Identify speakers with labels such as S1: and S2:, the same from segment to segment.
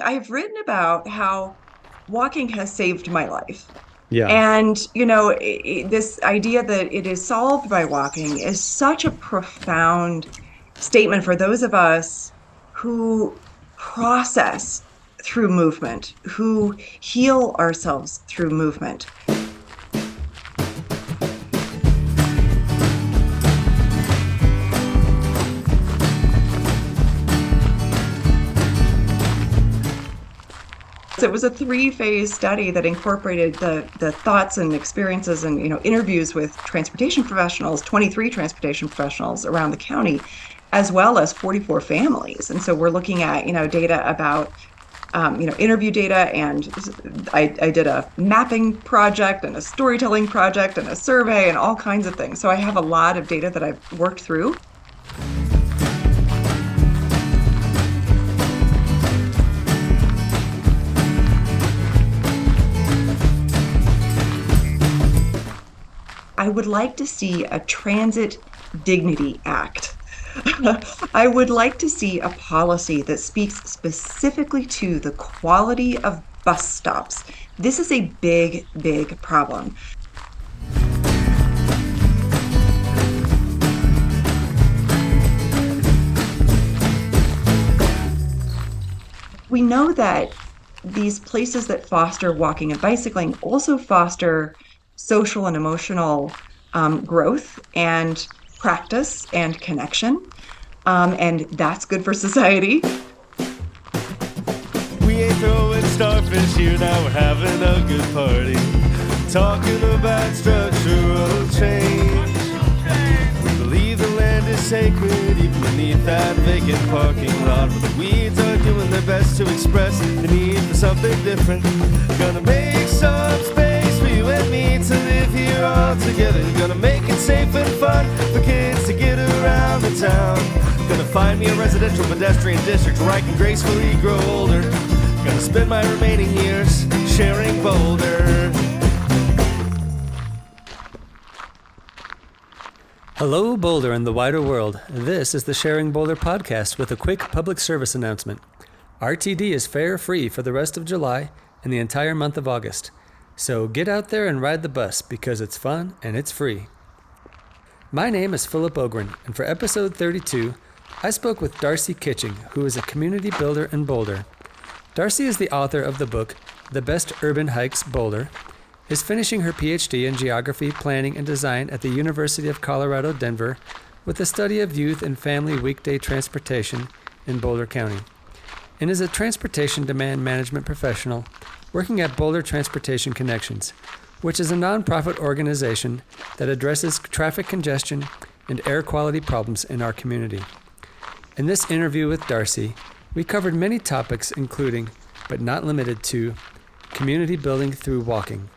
S1: I've written about how walking has saved my life.
S2: Yeah.
S1: And, this idea that it is solved by walking is such a profound statement for those of us who process through movement, who heal ourselves through movement. It was a three-phase study that incorporated the thoughts and experiences and interviews with transportation professionals, 23 transportation professionals around the county, as well as 44 families. And so we're looking at data about interview data, and I did a mapping project and a storytelling project and a survey and all kinds of things. So I have a lot of data that I've worked through. I would like to see a Transit Dignity Act. I would like to see a policy that speaks specifically to the quality of bus stops. This is a big, big problem. We know that these places that foster walking and bicycling also foster social and emotional growth and practice and connection. And that's good for society.
S3: We ain't throwing starfish here, now we're having a good party. Talking about structural change. Believe the land is sacred, even beneath that vacant parking lot. But the weeds are doing their best to express the need for something different. Gonna make some space for you and me to live here all together. Gonna make it safe and fun for kids to get around the town. Gonna find me a residential pedestrian district where I can gracefully grow older. Gonna spend my remaining years sharing Boulder.
S2: Hello, Boulder and the wider world. This is the Sharing Boulder podcast with a quick public service announcement. RTD is fare free for the rest of July and the entire month of August. So get out there and ride the bus because it's fun and it's free. My name is Philip Ogren, and for episode 32, I spoke with Darcy Kitching, who is a community builder in Boulder. Darcy is the author of the book, The Best Urban Hikes Boulder, is finishing her Ph.D. in Geography, Planning, and Design at the University of Colorado, Denver, with the study of youth and family weekday transportation in Boulder County, and is a transportation demand management professional working at Boulder Transportation Connections, which is a nonprofit organization that addresses traffic congestion and air quality problems in our community. In this interview with Darcy, we covered many topics including, but not limited to, community building through walking,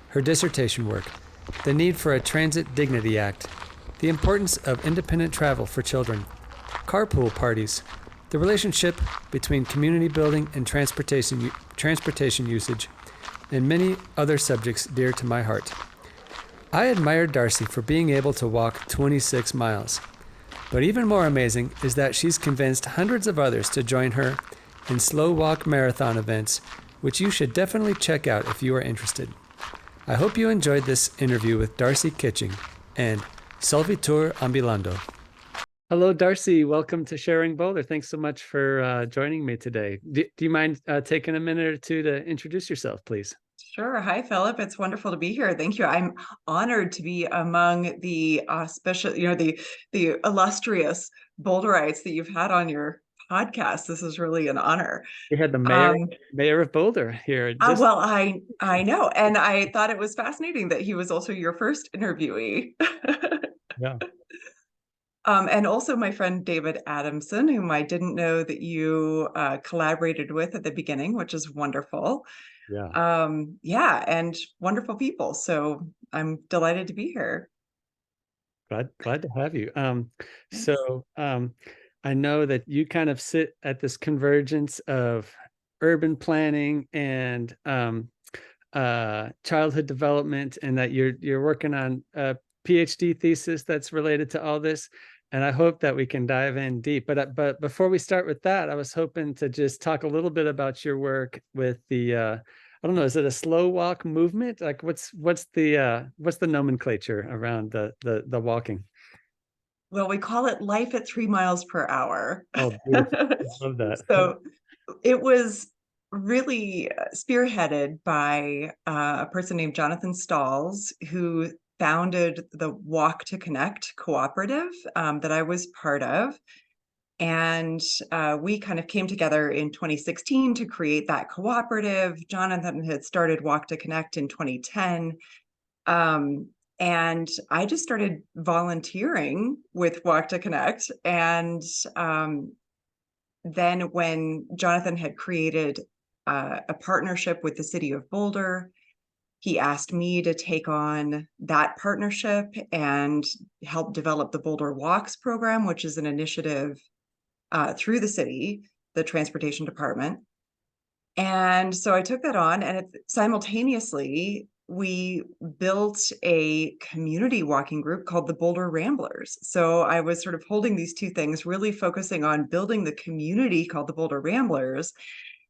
S2: her dissertation work, the need for a Transit Dignity Act, the importance of independent travel for children, carpool parties, the relationship between community building and transportation usage, and many other subjects dear to my heart. I admire Darcy for being able to walk 26 miles. But even more amazing is that she's convinced hundreds of others to join her in slow walk marathon events, which you should definitely check out if you are interested. I hope you enjoyed this interview with Darcy Kitching and Solvitur Ambulando. Hello, Darcy. Welcome to Sharing Boulder. Thanks so much for joining me today. Do you mind taking a minute or two to introduce yourself, please?
S1: Sure. Hi, Philip. It's wonderful to be here. Thank you. I'm honored to be among the auspicious, the illustrious Boulderites that you've had on your podcast. This is really an honor.
S2: We had the
S1: Um,
S2: mayor of Boulder here.
S1: well, I know, and I thought it was fascinating that he was also your first interviewee.
S2: Yeah.
S1: And also my friend David Adamson, whom I didn't know that you collaborated with at the beginning, which is wonderful.
S2: Yeah.
S1: Yeah, and wonderful people. So I'm delighted to be here.
S2: Glad to have you. So I know that you kind of sit at this convergence of urban planning and childhood development, and that you're working on a PhD thesis that's related to all this. and I hope that we can dive in deep. But before we start with that, I was hoping to just talk a little bit about your work with the I don't know, is it a slow walk movement? Like what's the nomenclature around the walking?
S1: Well, we call it life at 3 miles per hour.
S2: Oh, beautiful. I love that.
S1: So it was really spearheaded by a person named Jonathan Stalls, who founded the Walk to Connect cooperative that I was part of. And we kind of came together in 2016 to create that cooperative. Jonathan had started Walk to Connect in 2010. Um, and I just started volunteering with Walk to Connect. And then when Jonathan had created a partnership with the city of Boulder, he asked me to take on that partnership and help develop the Boulder Walks program, which is an initiative through the city, the transportation department. And so I took that on, and simultaneously, we built a community walking group called the Boulder Ramblers. So I was sort of holding these two things, really focusing on building the community called the Boulder Ramblers,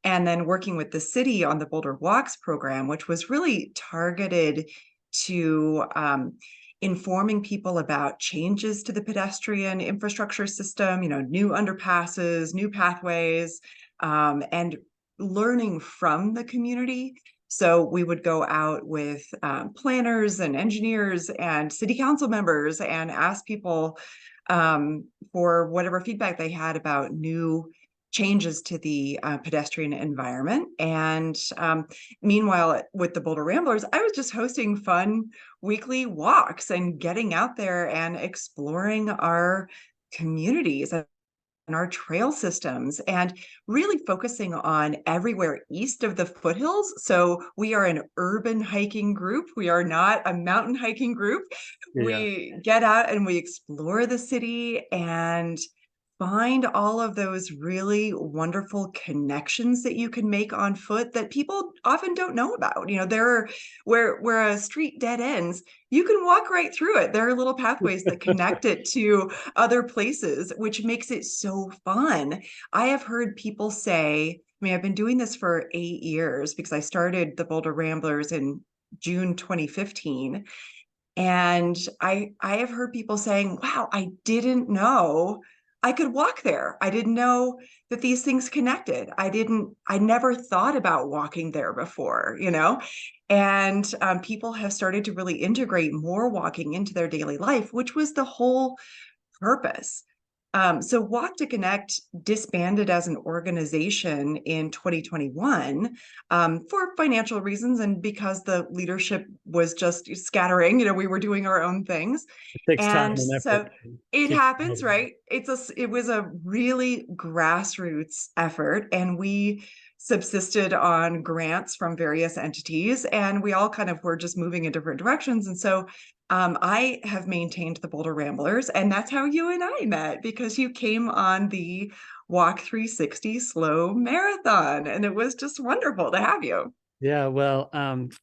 S1: and then working with the city on the Boulder Walks program, which was really targeted to informing people about changes to the pedestrian infrastructure system, new underpasses, new pathways, and learning from the community. So we would go out with planners and engineers and city council members and ask people for whatever feedback they had about new changes to the pedestrian environment. And meanwhile, with the Boulder Ramblers, I was just hosting fun weekly walks and getting out there and exploring our communities and our trail systems, and really focusing on everywhere east of the foothills. So we are an urban hiking group. We are not a mountain hiking group.
S2: Yeah.
S1: We get out and we explore the city and find all of those really wonderful connections that you can make on foot that people often don't know about. There are where a street dead ends, you can walk right through it. There are little pathways that connect it to other places, which makes it so fun. I have heard people say, I've been doing this for 8 years because I started the Boulder Ramblers in June 2015. And I have heard people saying, wow, I didn't know I could walk there. I didn't know that these things connected. I never thought about walking there before, And people have started to really integrate more walking into their daily life, which was the whole purpose. So Walk to Connect disbanded as an organization in 2021 for financial reasons and because the leadership was just scattering. We were doing our own things.
S2: It takes time
S1: And
S2: and
S1: so
S2: effort to
S1: it
S2: keep
S1: happens,
S2: moving.
S1: right? It was a really grassroots effort, and we subsisted on grants from various entities, and we all kind of were just moving in different directions. And so I have maintained the Boulder Ramblers, and that's how you and I met, because you came on the Walk 360 slow marathon, and it was just wonderful to have you.
S2: Yeah, well,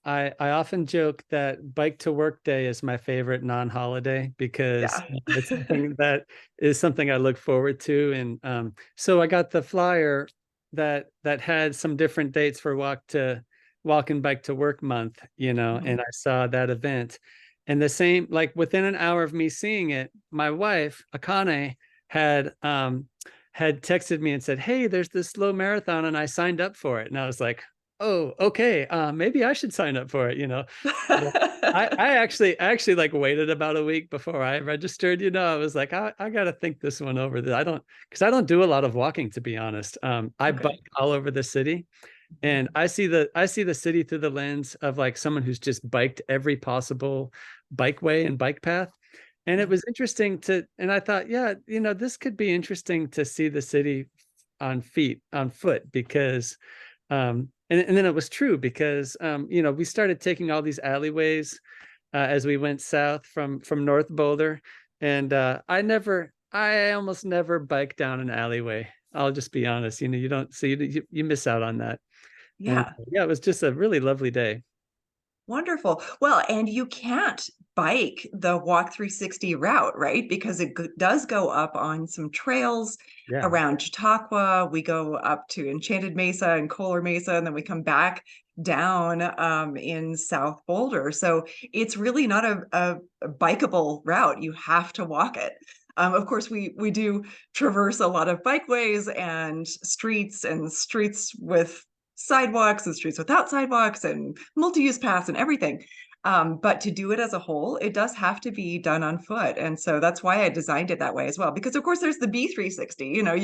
S2: I often joke that bike to work day is my favorite non-holiday because
S1: Yeah.
S2: it's something that is something I look forward to. And so I got the flyer that had some different dates for walk and bike to work month, and I saw that event. And the same, like within an hour of me seeing it, my wife, Akane, had had texted me and said, "Hey, there's this slow marathon," and I signed up for it. And I was like, oh, okay. Maybe I should sign up for it, But I actually like waited about a week before I registered, I was like, I gotta think this one over. Because I don't do a lot of walking, to be honest. I
S1: Okay.
S2: bike all over the city, and I see the city through the lens of like someone who's just biked every possible bikeway and bike path. And it was interesting and I thought, yeah, this could be interesting to see the city on foot, because and then it was true because we started taking all these alleyways as we went south from North Boulder, and I almost never bike down an alleyway. I'll just be honest. You don't see, you miss out on that. And
S1: Yeah.
S2: yeah, it was just a really lovely day.
S1: Wonderful. Well, and you can't bike the Walk 360 route, right? Because it does go up on some trails
S2: Yeah.
S1: around Chautauqua. We go up to Enchanted Mesa and Kohler Mesa, and then we come back down in South Boulder. So it's really not a bikeable route. You have to walk it. Of course, we do traverse a lot of bikeways and streets with sidewalks and streets without sidewalks and multi-use paths and everything. But to do it as a whole, it does have to be done on foot. And so that's why I designed it that way as well. Because of course there's the B360.
S2: Right.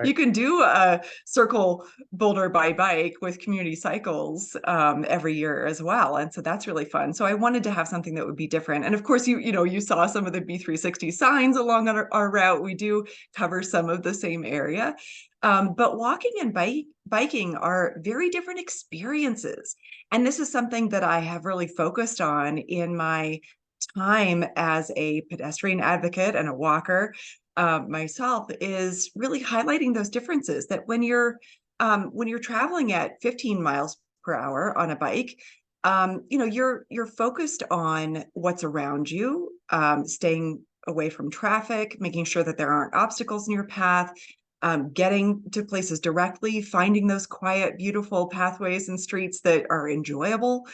S1: You can do a circle Boulder by bike with community cycles every year as well. And so that's really fun. So I wanted to have something that would be different. And of course, you saw some of the B360 signs along our route. We do cover some of the same area. But walking and biking are very different experiences. And this is something that I have really focused on in my time as a pedestrian advocate and a walker myself, is really highlighting those differences that when you're traveling at 15 miles per hour on a bike, you're focused on what's around you, staying away from traffic, making sure that there aren't obstacles in your path, getting to places directly, finding those quiet, beautiful pathways and streets that are enjoyable,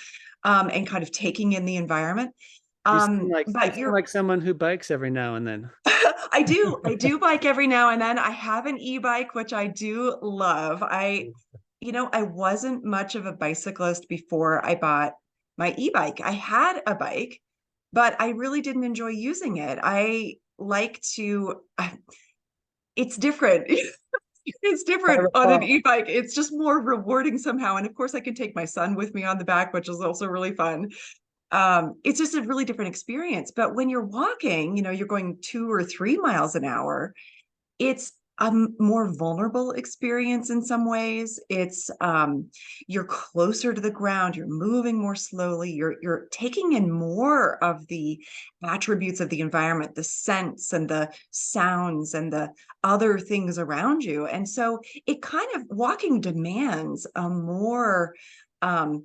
S1: and kind of taking in the environment.
S2: You
S1: But
S2: sound like someone who bikes every now and then.
S1: I do bike every now and then. I have an e-bike, which I do love. I wasn't much of a bicyclist before I bought my e-bike. I had a bike, but I really didn't enjoy using it. I like to, it's different. It's
S2: I
S1: different on an
S2: recall.
S1: e-bike. It's just more rewarding somehow. And of course, I can take my son with me on the back, which is also really fun. It's just a really different experience. But when you're walking, you're going 2 or 3 miles an hour, it's a more vulnerable experience in some ways. You're closer to the ground, you're moving more slowly, you're taking in more of the attributes of the environment, the scents and the sounds and the other things around you. And so it kind of walking demands a more um,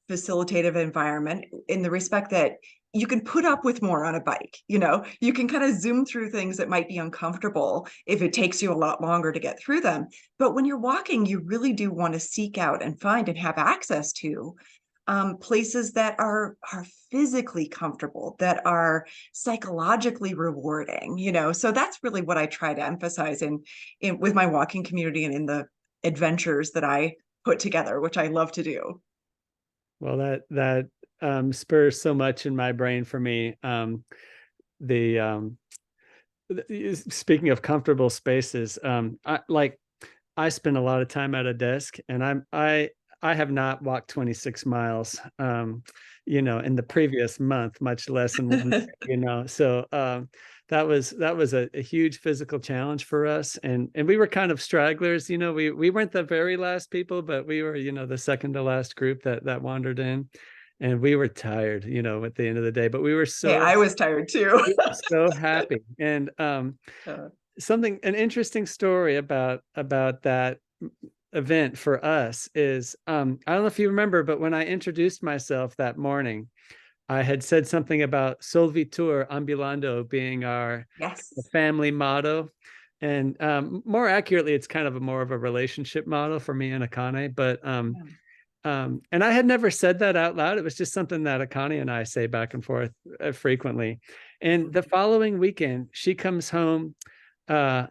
S1: facilitative environment in the respect that you can put up with more on a bike. You can kind of zoom through things that might be uncomfortable if it takes you a lot longer to get through them. But when you're walking, you really do want to seek out and find and have access to places that are physically comfortable, that are psychologically rewarding. So that's really what I try to emphasize in with my walking community and in the adventures that I put together, which I love to do.
S2: Well, that spurs so much in my brain for me. The Speaking of comfortable spaces, I spend a lot of time at a desk, and I have not walked 26 miles, in the previous month, much less in one year, So that was a huge physical challenge for us, and we were kind of stragglers. We weren't the very last people, but we were, the second to last group that wandered in, and we were tired, at the end of the day, but we were
S1: Hey,
S2: so
S1: I was tired too.
S2: so happy. And
S1: Uh,
S2: an interesting story about that event for us is, I don't know if you remember, but when I introduced myself that morning, I had said something about Solvitur ambulando being our
S1: yes.
S2: family motto. And more accurately, it's kind of more of a relationship model for me and Akane. But and I had never said that out loud. It was just something that Akane and I say back and forth frequently. And the following weekend, she comes home uh,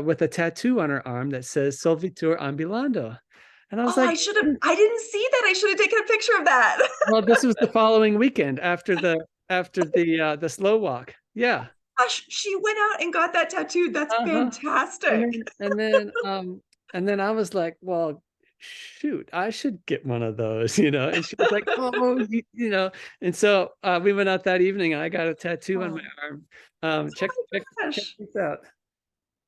S2: with a tattoo on her arm that says Solvitur ambulando. And I was
S1: Oh,
S2: like,
S1: I didn't see that. I should have taken a picture of that.
S2: well, this was the following weekend after the slow walk. Yeah.
S1: Gosh, she went out and got that tattooed. That's
S2: Uh-huh. And
S1: fantastic.
S2: then and then and then I was like, well, shoot, I should get one of those, And she was like, oh, And so we went out that evening, and I got a tattoo on my
S1: Oh,
S2: arm.
S1: oh
S2: Check
S1: gosh.
S2: this out.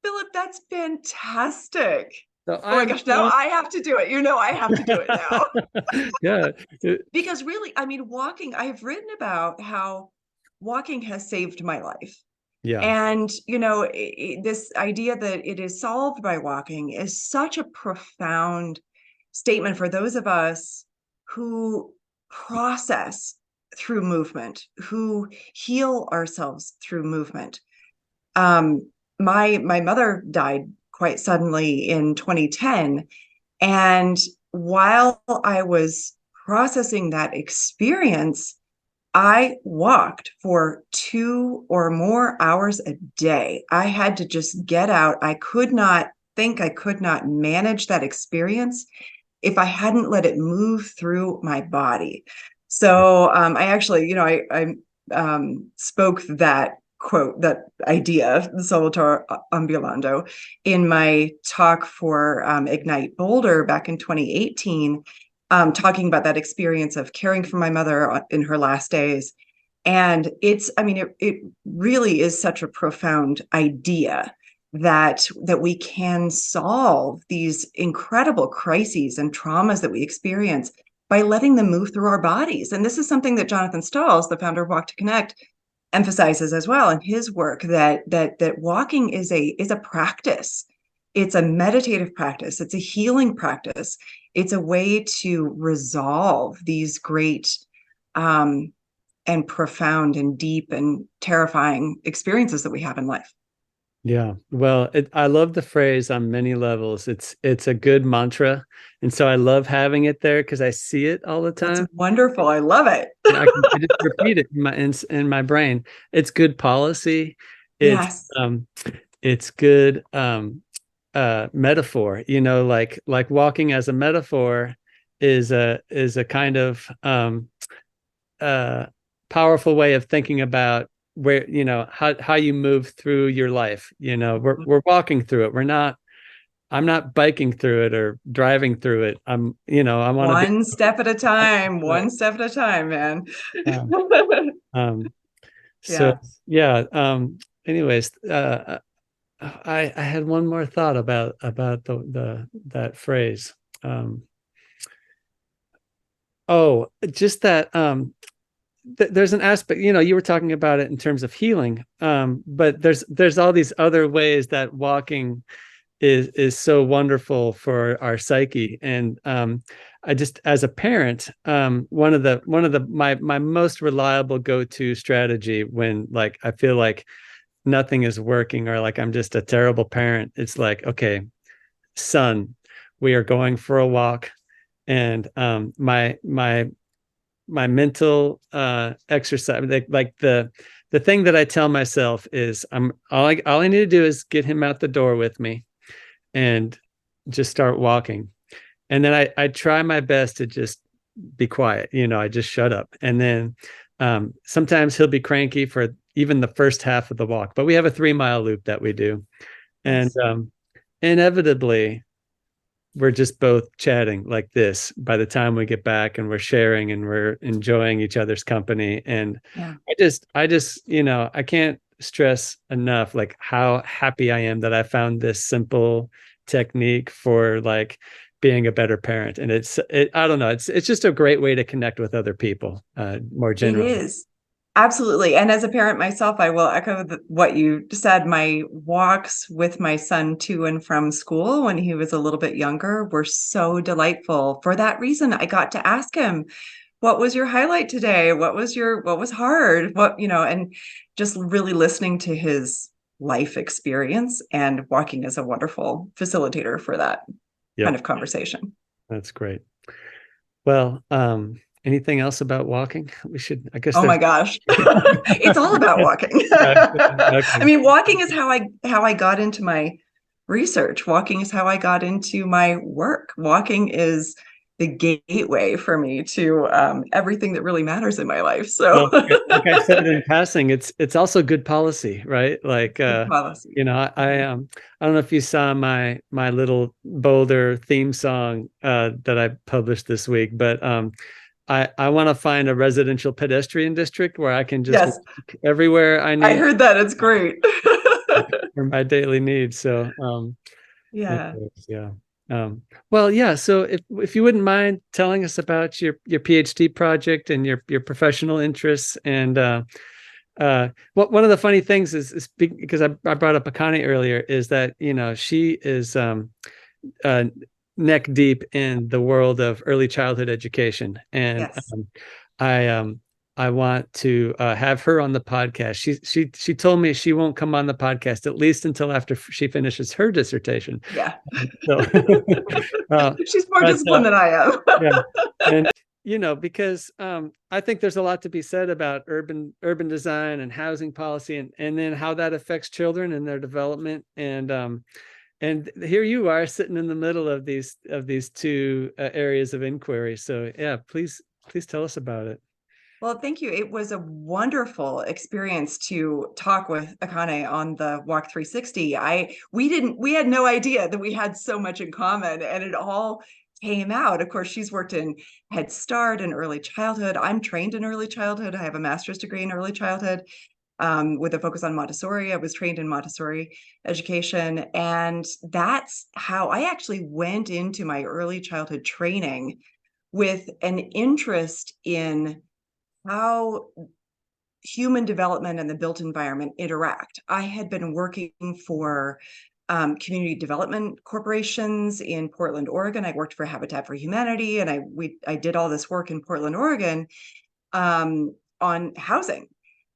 S1: Philip, that's fantastic.
S2: So
S1: Oh my
S2: I'm
S1: gosh, now I have to do it. I have to do it now.
S2: yeah.
S1: Because really, I mean, I've written about how walking has saved my life.
S2: Yeah.
S1: And, this idea that it is solved by walking is such a profound statement for those of us who process through movement, who heal ourselves through movement. My mother died quite suddenly in 2010, and while I was processing that experience, I walked for 2 or more hours a day. I had to just get out. I could not think, I could not manage that experience if I hadn't let it move through my body. So I actually, spoke that quote, that idea, Solitaire Ambulando, in my talk for Ignite Boulder back in 2018, talking about that experience of caring for my mother in her last days. And it really is such a profound idea that we can solve these incredible crises and traumas that we experience by letting them move through our bodies. And this is something that Jonathan Stalls, the founder of Walk to Connect, emphasizes as well in his work, that walking is a practice. It's a meditative practice. It's a healing practice. It's a way to resolve these great and profound and deep and terrifying experiences that we have in life.
S2: Yeah. Well, I love the phrase on many levels. It's a good mantra. And so I love having it there because I see it all the
S1: That's
S2: time.
S1: wonderful. I love it.
S2: I just repeat it in my brain. It's good policy. It's
S1: Yes.
S2: it's good metaphor. Like walking as a metaphor is a kind of powerful way of thinking about where, how you move through your life. We're walking through it. I'm not biking through it or driving through it. I want to be
S1: One step at a time, one step at a time, man.
S2: um so
S1: Yes.
S2: yeah. Anyways, I had one more thought about the that phrase. Just that there's an aspect, you were talking about it in terms of healing, but there's all these other ways that walking is so wonderful for our psyche. And I just, as a parent, one of my most reliable go-to strategy when, like, I feel like nothing is working or like I'm just a terrible parent, it's like, okay, son, we are going for a walk. And my mental exercise, like the thing that I tell myself is, all I need to do is get him out the door with me and just start walking. And then I try my best to just be quiet. I just shut up. And then sometimes he'll be cranky for even the first half of the walk, but we have a 3-mile loop that we do. And
S1: Yes.
S2: Inevitably, we're just both chatting like this by the time we get back, and we're sharing and we're enjoying each other's company. And
S1: Yeah.
S2: I can't stress enough like how happy I am that I found this simple technique for like being a better parent. And I don't know, it's just a great way to connect with other people, more
S1: It
S2: generally.
S1: is. Absolutely. And as a parent myself, I will echo what you said. My walks with my son to and from school when he was a little bit younger were so delightful. For that reason, I got to ask him, what was your highlight today? What was hard? And just really listening to his life experience, and walking as a wonderful facilitator for that kind
S2: Yep,
S1: of conversation.
S2: that's great. Well, anything else about walking? I guess
S1: Oh
S2: there's
S1: my gosh. It's all about walking. I
S2: okay.
S1: mean, walking is how I got into my research. Walking is how I got into my work. Walking is the gateway for me to everything that really matters in my life. So
S2: Well, like I said in passing, it's also good policy, right? Like,
S1: good policy.
S2: I don't know if you saw my little Boulder theme song that I published this week, but I want to find a residential pedestrian district where I can just
S1: Yes,
S2: walk everywhere I
S1: I
S2: need
S1: heard that. It's great.
S2: for my daily needs. So,
S1: Yeah.
S2: anyways, yeah. Well, yeah. So if you wouldn't mind telling us about your PhD project and your professional interests, and one of the funny things is because I brought up Akane earlier, is that she is neck deep in the world of early childhood education, and
S1: Yes.
S2: I I want to have her on the podcast. She told me she won't come on the podcast at least until after she finishes her dissertation.
S1: Yeah.
S2: So, uh,
S1: She's more
S2: but
S1: disciplined than I am.
S2: yeah, and because I think there's a lot to be said about urban design and housing policy, and then how that affects children and their development. And here you are sitting in the middle of these two areas of inquiry. So yeah, please tell us about it.
S1: Well, thank you. It was a wonderful experience to talk with Akane on the Walk 360. We had no idea that we had so much in common, and it all came out. Of course, she's worked in Head Start and early childhood. I'm trained in early childhood. I have a master's degree in early childhood, with a focus on Montessori. I was trained in Montessori education, and that's how I actually went into my early childhood training, with an interest in how human development and the built environment interact. I had been working for community development corporations in Portland, Oregon. I worked for Habitat for Humanity, and I did all this work in Portland, Oregon, on housing,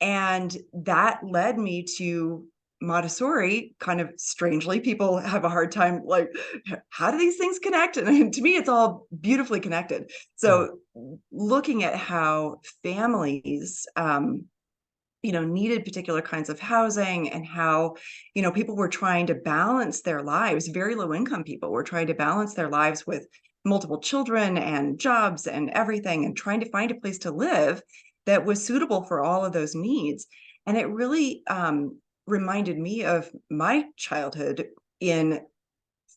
S1: and that led me to Montessori. Kind of strangely, people have a hard time, like, how do these things connect? And to me, it's all beautifully connected.
S2: Yeah.
S1: So looking at how families needed particular kinds of housing, and how people were trying to balance their lives. Very low income people were trying to balance their lives with multiple children and jobs and everything, and trying to find a place to live that was suitable for all of those needs. And it really reminded me of my childhood in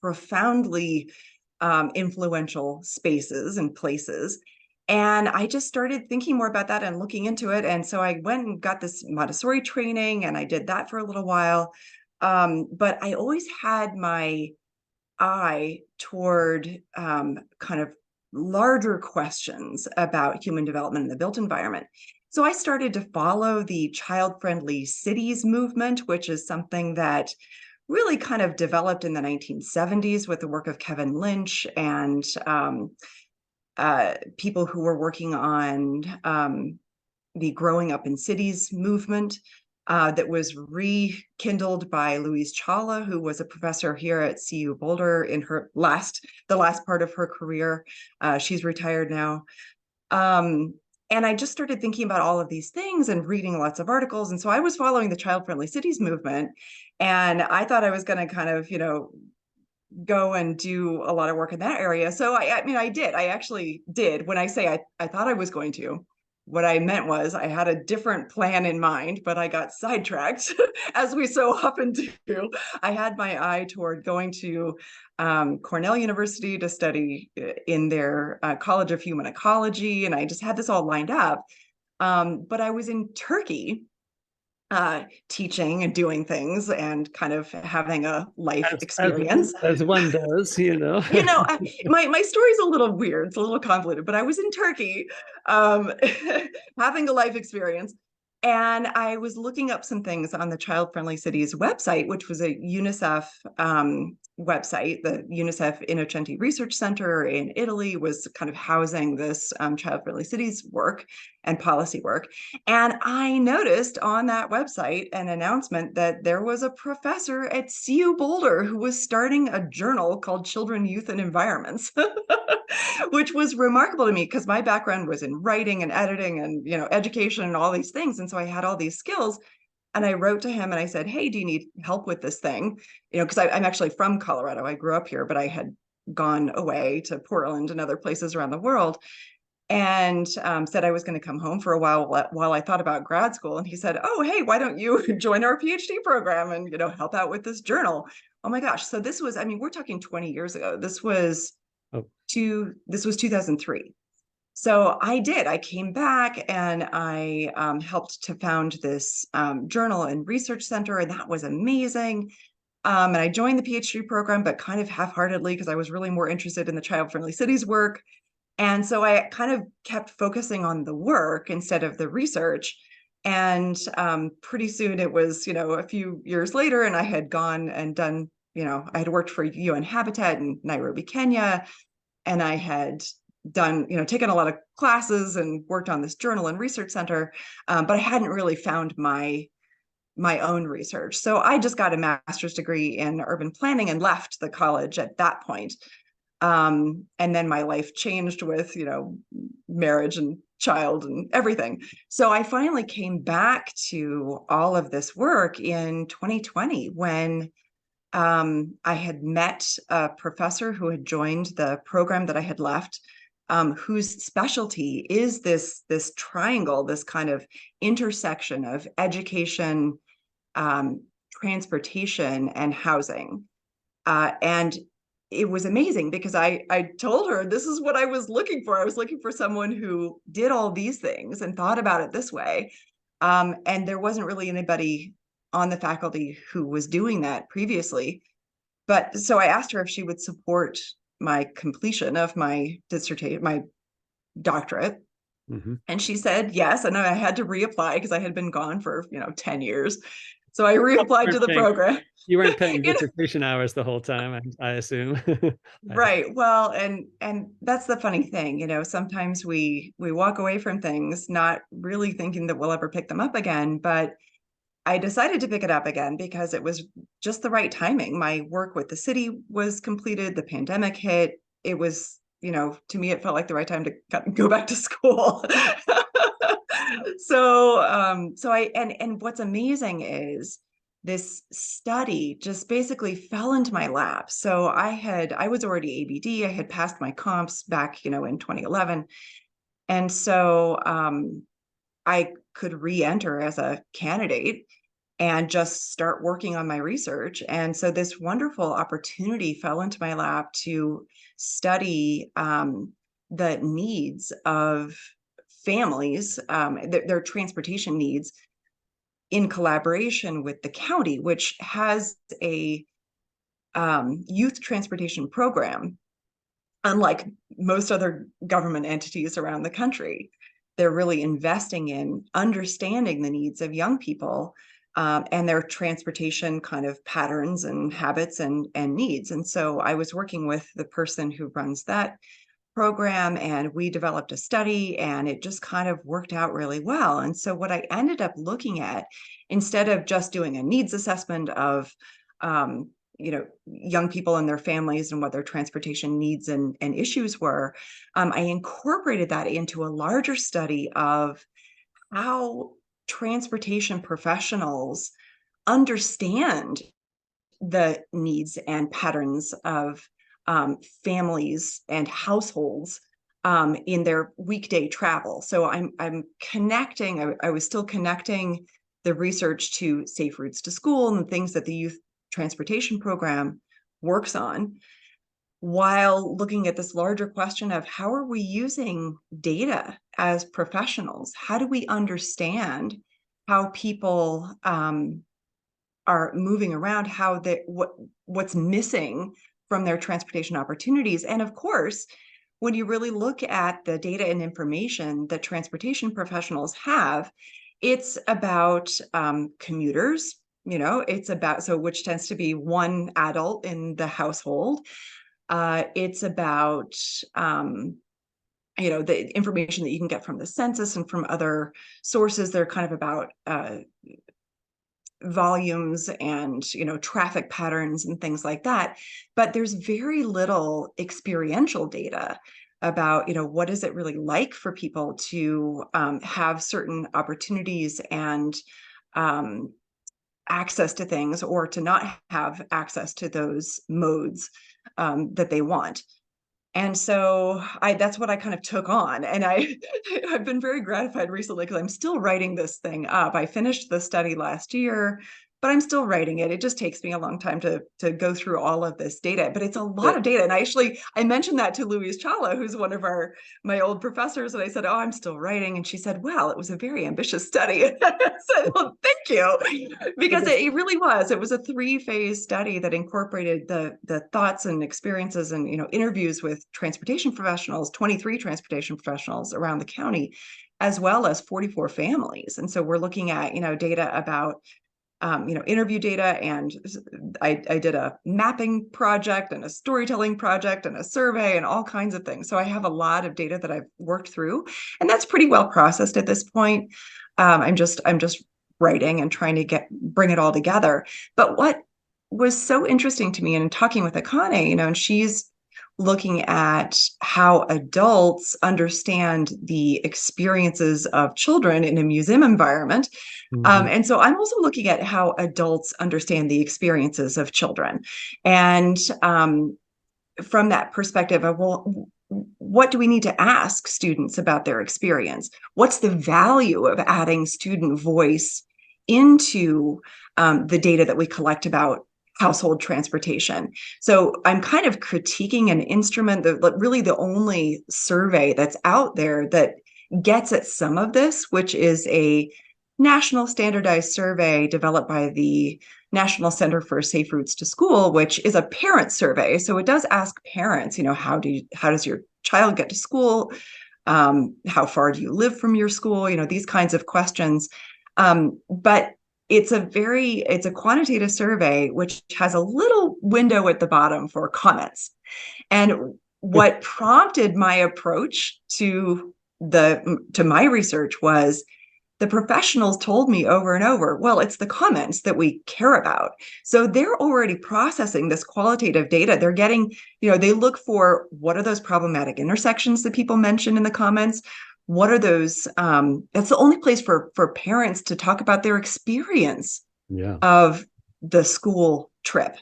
S1: profoundly influential spaces and places. And I just started thinking more about that and looking into it. And so I went and got this Montessori training, and I did that for a little while. But I always had my eye toward kind of larger questions about human development in the built environment. So I started to follow the child-friendly cities movement, which is something that really kind of developed in the 1970s with the work of Kevin Lynch and people who were working on the Growing Up in Cities movement, that was rekindled by Louise Chawla, who was a professor here at CU Boulder in the last part of her career. She's retired now. And I just started thinking about all of these things and reading lots of articles. And so I was following the child-friendly cities movement, and I thought I was going to kind of, go and do a lot of work in that area. So I mean, I did. I actually did. When I say I thought I was going to, what I meant was I had a different plan in mind, but I got sidetracked, as we so often do. I had my eye toward going to Cornell University to study in their College of Human Ecology, and I just had this all lined up. But I was in Turkey, teaching and doing things and kind of having a life experience.
S2: As one does,
S1: My story's a little weird. It's a little convoluted, but I was in Turkey, um, having a life experience. And I was looking up some things on the Child Friendly Cities website, which was a UNICEF website. The UNICEF Innocenti Research Center in Italy was kind of housing this Child Friendly Cities work and policy work. And I noticed on that website an announcement that there was a professor at CU Boulder who was starting a journal called Children, Youth, and Environments, which was remarkable to me because my background was in writing and editing and education and all these things. And so I had all these skills. And I wrote to him and I said, hey, do you need help with this thing? Because I'm actually from Colorado. I grew up here, but I had gone away to Portland and other places around the world, and said I was going to come home for a while I thought about grad school. And he said, oh, hey, why don't you join our PhD program and help out with this journal? Oh my gosh. So this was, I mean, we're talking 20 years ago. This was 2003. So I came back and I helped to found this journal and research center, and that was amazing. And I joined the PhD program, but kind of half-heartedly because I was really more interested in the child-friendly cities work. And so I kind of kept focusing on the work instead of the research. And pretty soon it was, a few years later, and I had gone and done I had worked for UN Habitat in Nairobi, Kenya, and I had done, taken a lot of classes and worked on this journal and research center, but I hadn't really found my own research. So I just got a master's degree in urban planning and left the college at that point. And then my life changed with, marriage and child and everything. So I finally came back to all of this work in 2020 when I had met a professor who had joined the program that I had left, whose specialty is this triangle, this kind of intersection of education, transportation, and housing. And it was amazing because I told her this is what I was looking for. I was looking for someone who did all these things and thought about it this way. And there wasn't really anybody on the faculty who was doing that previously. But so I asked her if she would support my completion of my dissertation, my doctorate.
S2: Mm-hmm.
S1: And she said yes. And I had to reapply because I had been gone for, 10 years. So I reapplied to the program.
S2: You weren't paying dissertation hours the whole time, I assume.
S1: Right. Well, and that's the funny thing, sometimes we walk away from things not really thinking that we'll ever pick them up again, but I decided to pick it up again because it was just the right timing. My work with the city was completed, the pandemic hit. It was, to me, it felt like the right time to go back to school. And what's amazing is this study just basically fell into my lap. So I was already ABD. I had passed my comps back, in 2011. And so I could re-enter as a candidate and just start working on my research. And so this wonderful opportunity fell into my lap to study the needs of families, their transportation needs, in collaboration with the county, which has a youth transportation program, unlike most other government entities around the country. They're really investing in understanding the needs of young people and their transportation kind of patterns and habits and needs. And so I was working with the person who runs that program, and we developed a study, and it just kind of worked out really well. And so what I ended up looking at, instead of just doing a needs assessment of young people and their families and what their transportation needs and issues were, I incorporated that into a larger study of how transportation professionals understand the needs and patterns of families and households in their weekday travel. So I'm connecting. I was still connecting the research to safe routes to school and the things that the youth transportation program works on, while looking at this larger question of how are we using data as professionals? How do we understand how people are moving around, what's missing from their transportation opportunities? And of course, when you really look at the data and information that transportation professionals have, it's about commuters, it's about, which tends to be one adult in the household. It's about, the information that you can get from the census and from other sources. They're kind of about volumes and, traffic patterns and things like that. But there's very little experiential data about, what is it really like for people to have certain opportunities and access to things, or to not have access to those modes that they want. And so that's what I kind of took on. And I've been very gratified recently because I'm still writing this thing up. I finished the study last year, but I'm still writing it. It just takes me a long time to go through all of this data, but it's a lot of data. And I mentioned that to Louise Chawla, who's one of my old professors. And I said, oh, I'm still writing. And she said, well, it was a very ambitious study. I said, well, thank you. Because it really was. It was a 3-phase study that incorporated the thoughts and experiences and, interviews with transportation professionals, 23 transportation professionals around the county, as well as 44 families. And so we're looking at, data about interview data, and I did a mapping project and a storytelling project and a survey and all kinds of things. So I have a lot of data that I've worked through, and that's pretty well processed at this point. I'm just writing and trying to bring it all together. But what was so interesting to me in talking with Akane, and she's looking at how adults understand the experiences of children in a museum environment.
S2: Mm-hmm.
S1: And so I'm also looking at how adults understand the experiences of children. And from that perspective of, well, what do we need to ask students about their experience? What's the value of adding student voice into the data that we collect about household transportation? So I'm kind of critiquing an instrument that really the only survey that's out there that gets at some of this, which is a national standardized survey developed by the National Center for Safe Routes to School, which is a parent survey. So it does ask parents, how does your child get to school? How far do you live from your school? These kinds of questions. But it's a quantitative survey, which has a little window at the bottom for comments. And what prompted my approach to my research was the professionals told me over and over, well, it's the comments that we care about. So they're already processing this qualitative data. They're getting, they look for, what are those problematic intersections that people mention in the comments? What are those? That's the only place for parents to talk about their experience of the school trip.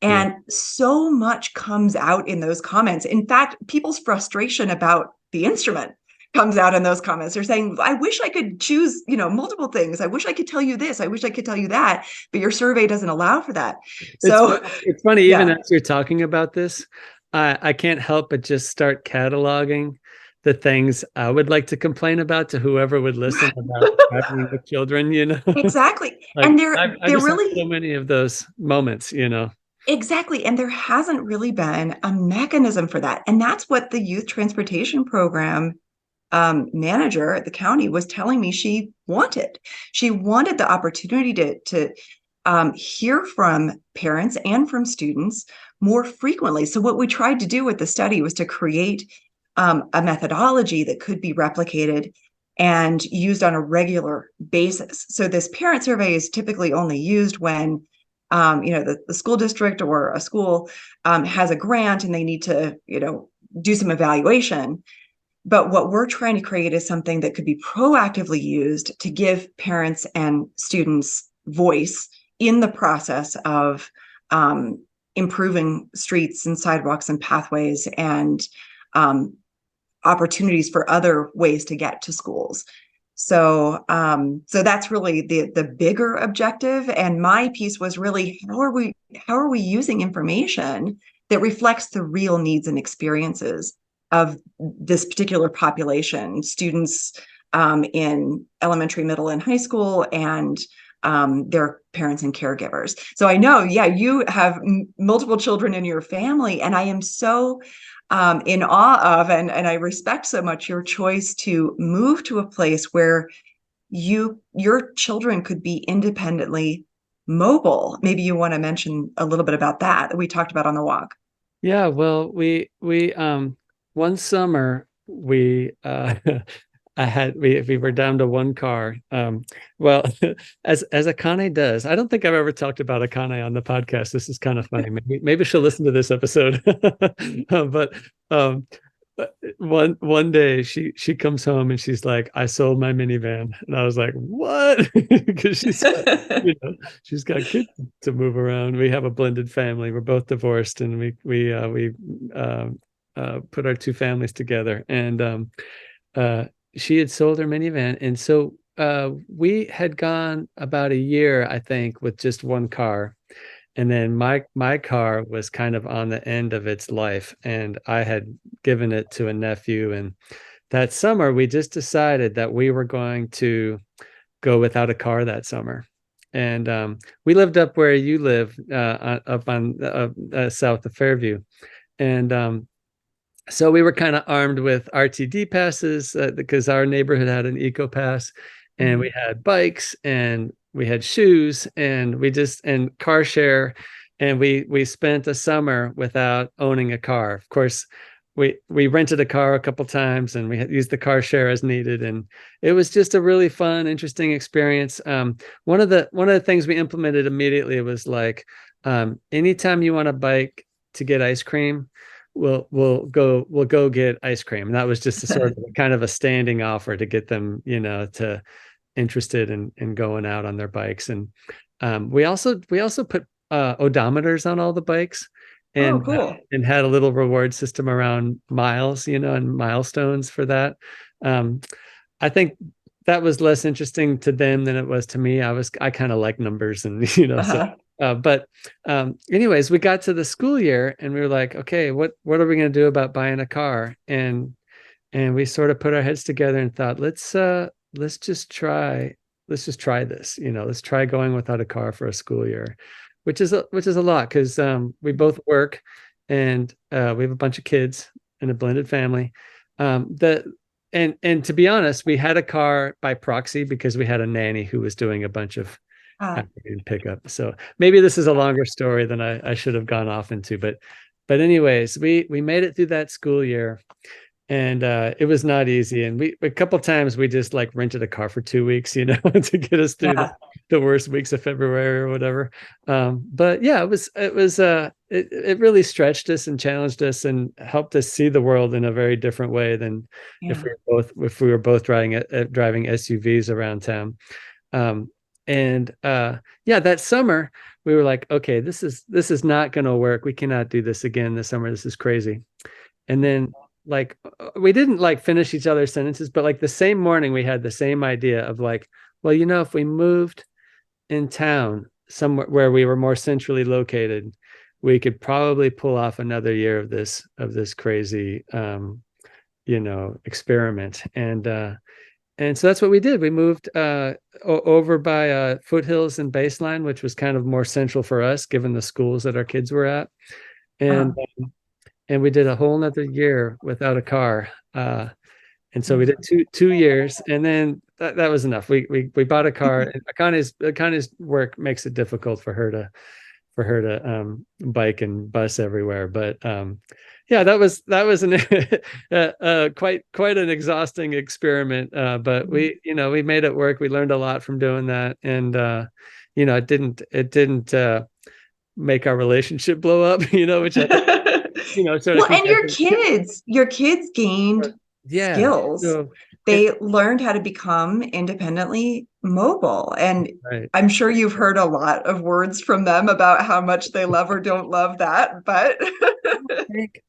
S1: And so much comes out in those comments. In fact, people's frustration about the instrument comes out in those comments. They're saying, I wish I could choose, multiple things. I wish I could tell you this. I wish I could tell you that, but your survey doesn't allow for that. So
S2: it's funny, even as you're talking about this, I can't help but just start cataloging the things I would like to complain about to whoever would listen about traveling with children,
S1: Exactly.
S2: Like,
S1: And
S2: I just really have so many of those moments,
S1: Exactly. And there hasn't really been a mechanism for that. And that's what the youth transportation program manager at the county was telling me she wanted. She wanted the opportunity to hear from parents and from students more frequently. So what we tried to do with the study was to create a methodology that could be replicated and used on a regular basis. So this parent survey is typically only used when the school district or a school has a grant and they need to, do some evaluation. But what we're trying to create is something that could be proactively used to give parents and students voice in the process of improving streets and sidewalks and pathways and opportunities for other ways to get to schools. So that's really the bigger objective. And my piece was really, how are we using information that reflects the real needs and experiences of this particular population, students in elementary, middle, and high school, and their parents and caregivers. So I know, you have multiple children in your family, and I am so in awe of, and I respect so much your choice to move to a place where your children could be independently mobile. Maybe you want to mention a little bit about that we talked about on the walk.
S2: Yeah, well, we one summer we we were down to one car. Well, as Akane does, I don't think I've ever talked about Akane on the podcast. This is kind of funny. Maybe she'll listen to this episode. But one day she comes home and she's like, I sold my minivan. And I was like, what? Because she's got kids to move around. We have a blended family. We're both divorced, and we put our two families together. And she had sold her minivan. And so we had gone about a year, I think, with just one car. And then my car was kind of on the end of its life, and I had given it to a nephew. And that summer, we just decided that we were going to go without a car that summer. And we lived up where you live, up on south of Fairview. And so we were kind of armed with RTD passes because our neighborhood had an eco pass, and we had bikes, and had shoes, and and car share, and we spent a summer without owning a car. Of course, we rented a car a couple times, and we had used the car share as needed, and it was just a really fun, interesting experience. One of the things we implemented immediately was like, anytime you want to bike to get ice cream, we'll go get ice cream. And that was just a sort of kind of a standing offer to get them, to interested in going out on their bikes. And we also put odometers on all the bikes,
S1: Oh,
S2: and
S1: cool.
S2: and had a little reward system around miles, and milestones for that. Um, I think that was less interesting to them than it was to me. I kind of like numbers, and so.
S1: Uh-huh.
S2: But anyways, we got to the school year, and we were like, okay, what are we going to do about buying a car? And we sort of put our heads together and thought, let's just try this. Let's try going without a car for a school year, which is a lot, because we both work, and we have a bunch of kids and a blended family. The and to be honest, we had a car by proxy because we had a nanny who was doing a bunch of
S1: Uh,
S2: afternoon pickup. So maybe this is a longer story than I should have gone off into, but anyways, we made it through that school year, and it was not easy. And we a couple times we just like rented a car for 2 weeks, to get us through
S1: yeah.
S2: the worst weeks of February or whatever. But yeah, it really stretched us and challenged us and helped us see the world in a very different way than
S1: Yeah.
S2: if we were both driving SUVs around town. Um, and yeah, that summer we were like, okay, this is not going to work. We cannot do this again this summer. This is crazy. And then, like, we didn't like finish each other's sentences, but like the same morning we had the same idea of like, well, if we moved in town somewhere where we were more centrally located, we could probably pull off another year of this crazy experiment. And so that's what we did. We moved over by Foothills and Baseline, which was kind of more central for us, given the schools that our kids were at.
S1: Uh,
S2: And we did a whole nother year without a car. And so we did two years, and then that was enough. We bought a car. And Akane's work makes it difficult for her to bike and bus everywhere. But yeah, that was an quite an exhausting experiment. But we made it work. We learned a lot from doing that, and it didn't make our relationship blow up. Which sort of
S1: well, and
S2: compared
S1: your kids gained
S2: yeah.
S1: skills.
S2: So
S1: They learned how to become independently mobile. And
S2: right.
S1: I'm sure you've heard a lot of words from them about how much they love or don't love that, but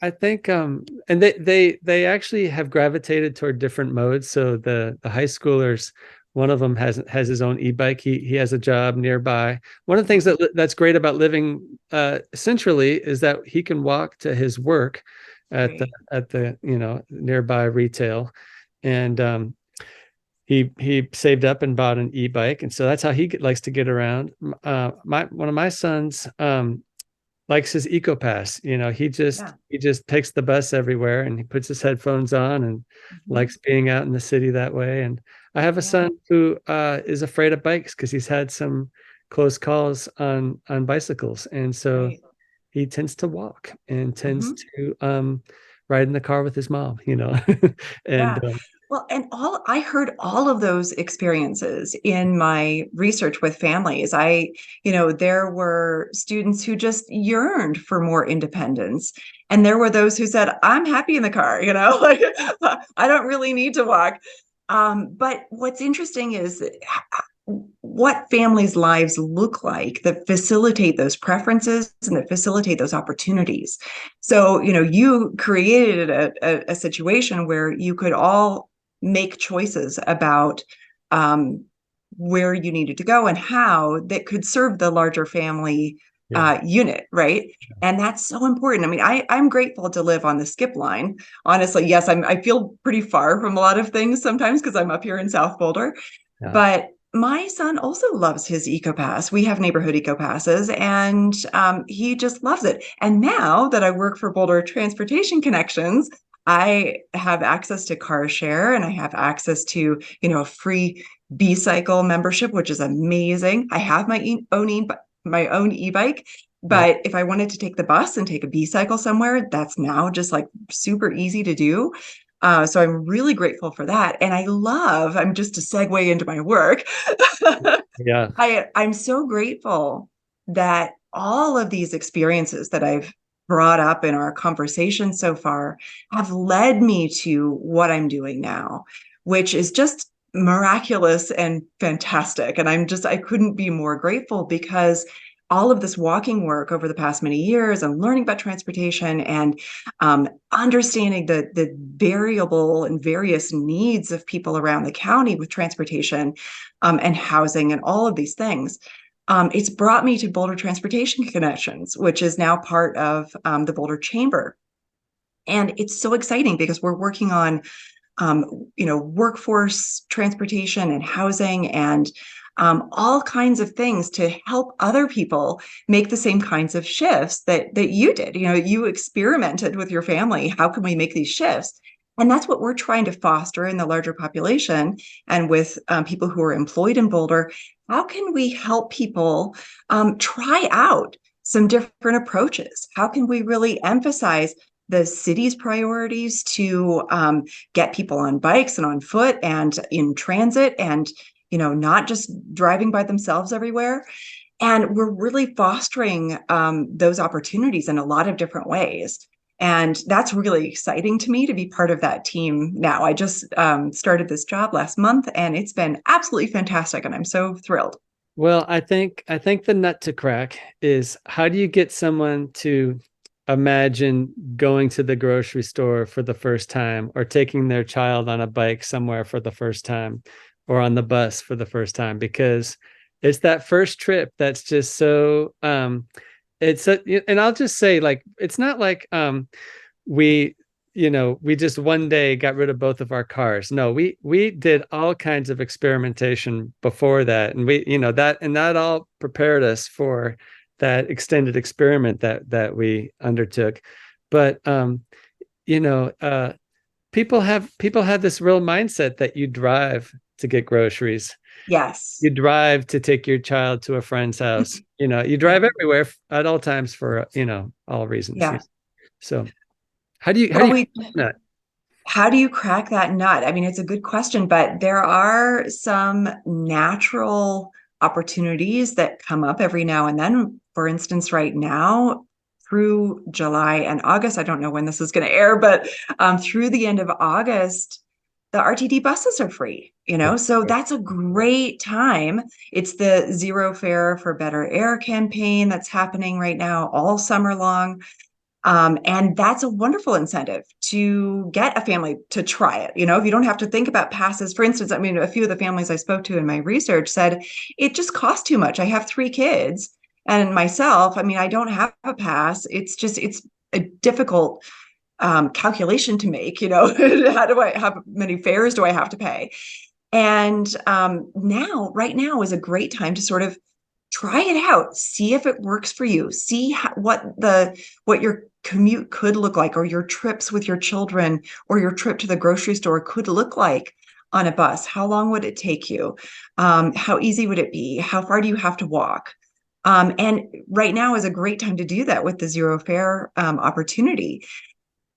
S2: I think and they actually have gravitated toward different modes. So the high schoolers, one of them has his own e-bike. He has a job nearby. One of the things that's great about living centrally is that he can walk to his work at the nearby retail. And he saved up and bought an e-bike, and so that's how he likes to get around. One of my sons likes his EcoPass. He just takes the bus everywhere, and he puts his headphones on and likes being out in the city that way. And I have a son who is afraid of bikes because he's had some close calls on bicycles, and so he tends to walk and tends to ride in the car with his mom. And
S1: Well, and I heard all of those experiences in my research with families. There were students who just yearned for more independence. And there were those who said, I'm happy in the car, like I don't really need to walk. But what's interesting is what families' lives look like that facilitate those preferences and that facilitate those opportunities. So, you created a situation where you could all make choices about where you needed to go and how that could serve the larger family unit, right? And that's so important. I mean, I'm grateful to live on the skip line. Honestly, yes, I feel pretty far from a lot of things sometimes because I'm up here in South Boulder.
S2: Yeah.
S1: But my son also loves his EcoPass. We have neighborhood EcoPasses, and he just loves it. And now that I work for Boulder Transportation Connections, I have access to car share and I have access to, a free B-cycle membership, which is amazing. I have my own e-bike,
S2: Yeah.
S1: but if I wanted to take the bus and take a B-cycle somewhere, that's now just like super easy to do. So I'm really grateful for that. And I'm just to segue into my work.
S2: Yeah.
S1: I'm so grateful that all of these experiences that I've brought up in our conversation so far have led me to what I'm doing now, which is just miraculous and fantastic. And I couldn't be more grateful because all of this walking work over the past many years and learning about transportation and understanding the variable and various needs of people around the county with transportation and housing and all of these things. It's brought me to Boulder Transportation Connections, which is now part of the Boulder Chamber. And it's so exciting because we're working on, workforce transportation and housing and all kinds of things to help other people make the same kinds of shifts that you did. You experimented with your family. How can we make these shifts? And that's what we're trying to foster in the larger population and with people who are employed in Boulder. How can we help people try out some different approaches? How can we really emphasize the city's priorities to get people on bikes and on foot and in transit and not just driving by themselves everywhere? And we're really fostering those opportunities in a lot of different ways. And that's really exciting to me to be part of that team now. I just started this job last month and it's been absolutely fantastic. And I'm so thrilled.
S2: Well, I think the nut to crack is, how do you get someone to imagine going to the grocery store for the first time, or taking their child on a bike somewhere for the first time, or on the bus for the first time? Because it's that first trip that's just so and I'll just say, like, it's not like we we just one day got rid of both of our cars. No, we did all kinds of experimentation before that, and that all prepared us for that extended experiment that we undertook. But people have this real mindset that you drive to get groceries.
S1: Yes.
S2: You drive to take your child to a friend's house. You drive
S1: Yeah.
S2: everywhere at all times for all reasons.
S1: Yeah.
S2: So how do
S1: Well,
S2: you that?
S1: how do you crack that nut? I mean, it's a good question, but there are some natural opportunities that come up every now and then. For instance, right now, through July and August, I don't know when this is going to air, but through the end of August, the RTD buses are free, so that's a great time. It's the Zero Fare for Better Air campaign that's happening right now all summer long. And that's a wonderful incentive to get a family to try it. If you don't have to think about passes, for instance, I mean, a few of the families I spoke to in my research said it just costs too much. I have 3 kids and myself. I mean, I don't have a pass. It's a difficult calculation to make. How many fares do I have to pay? And right now is a great time to sort of try it out, see if it works for you, see what your commute could look like, or your trips with your children, or your trip to the grocery store could look like on a bus. How long would it take you? How easy would it be? How far do you have to walk? And right now is a great time to do that with the Zero Fare opportunity.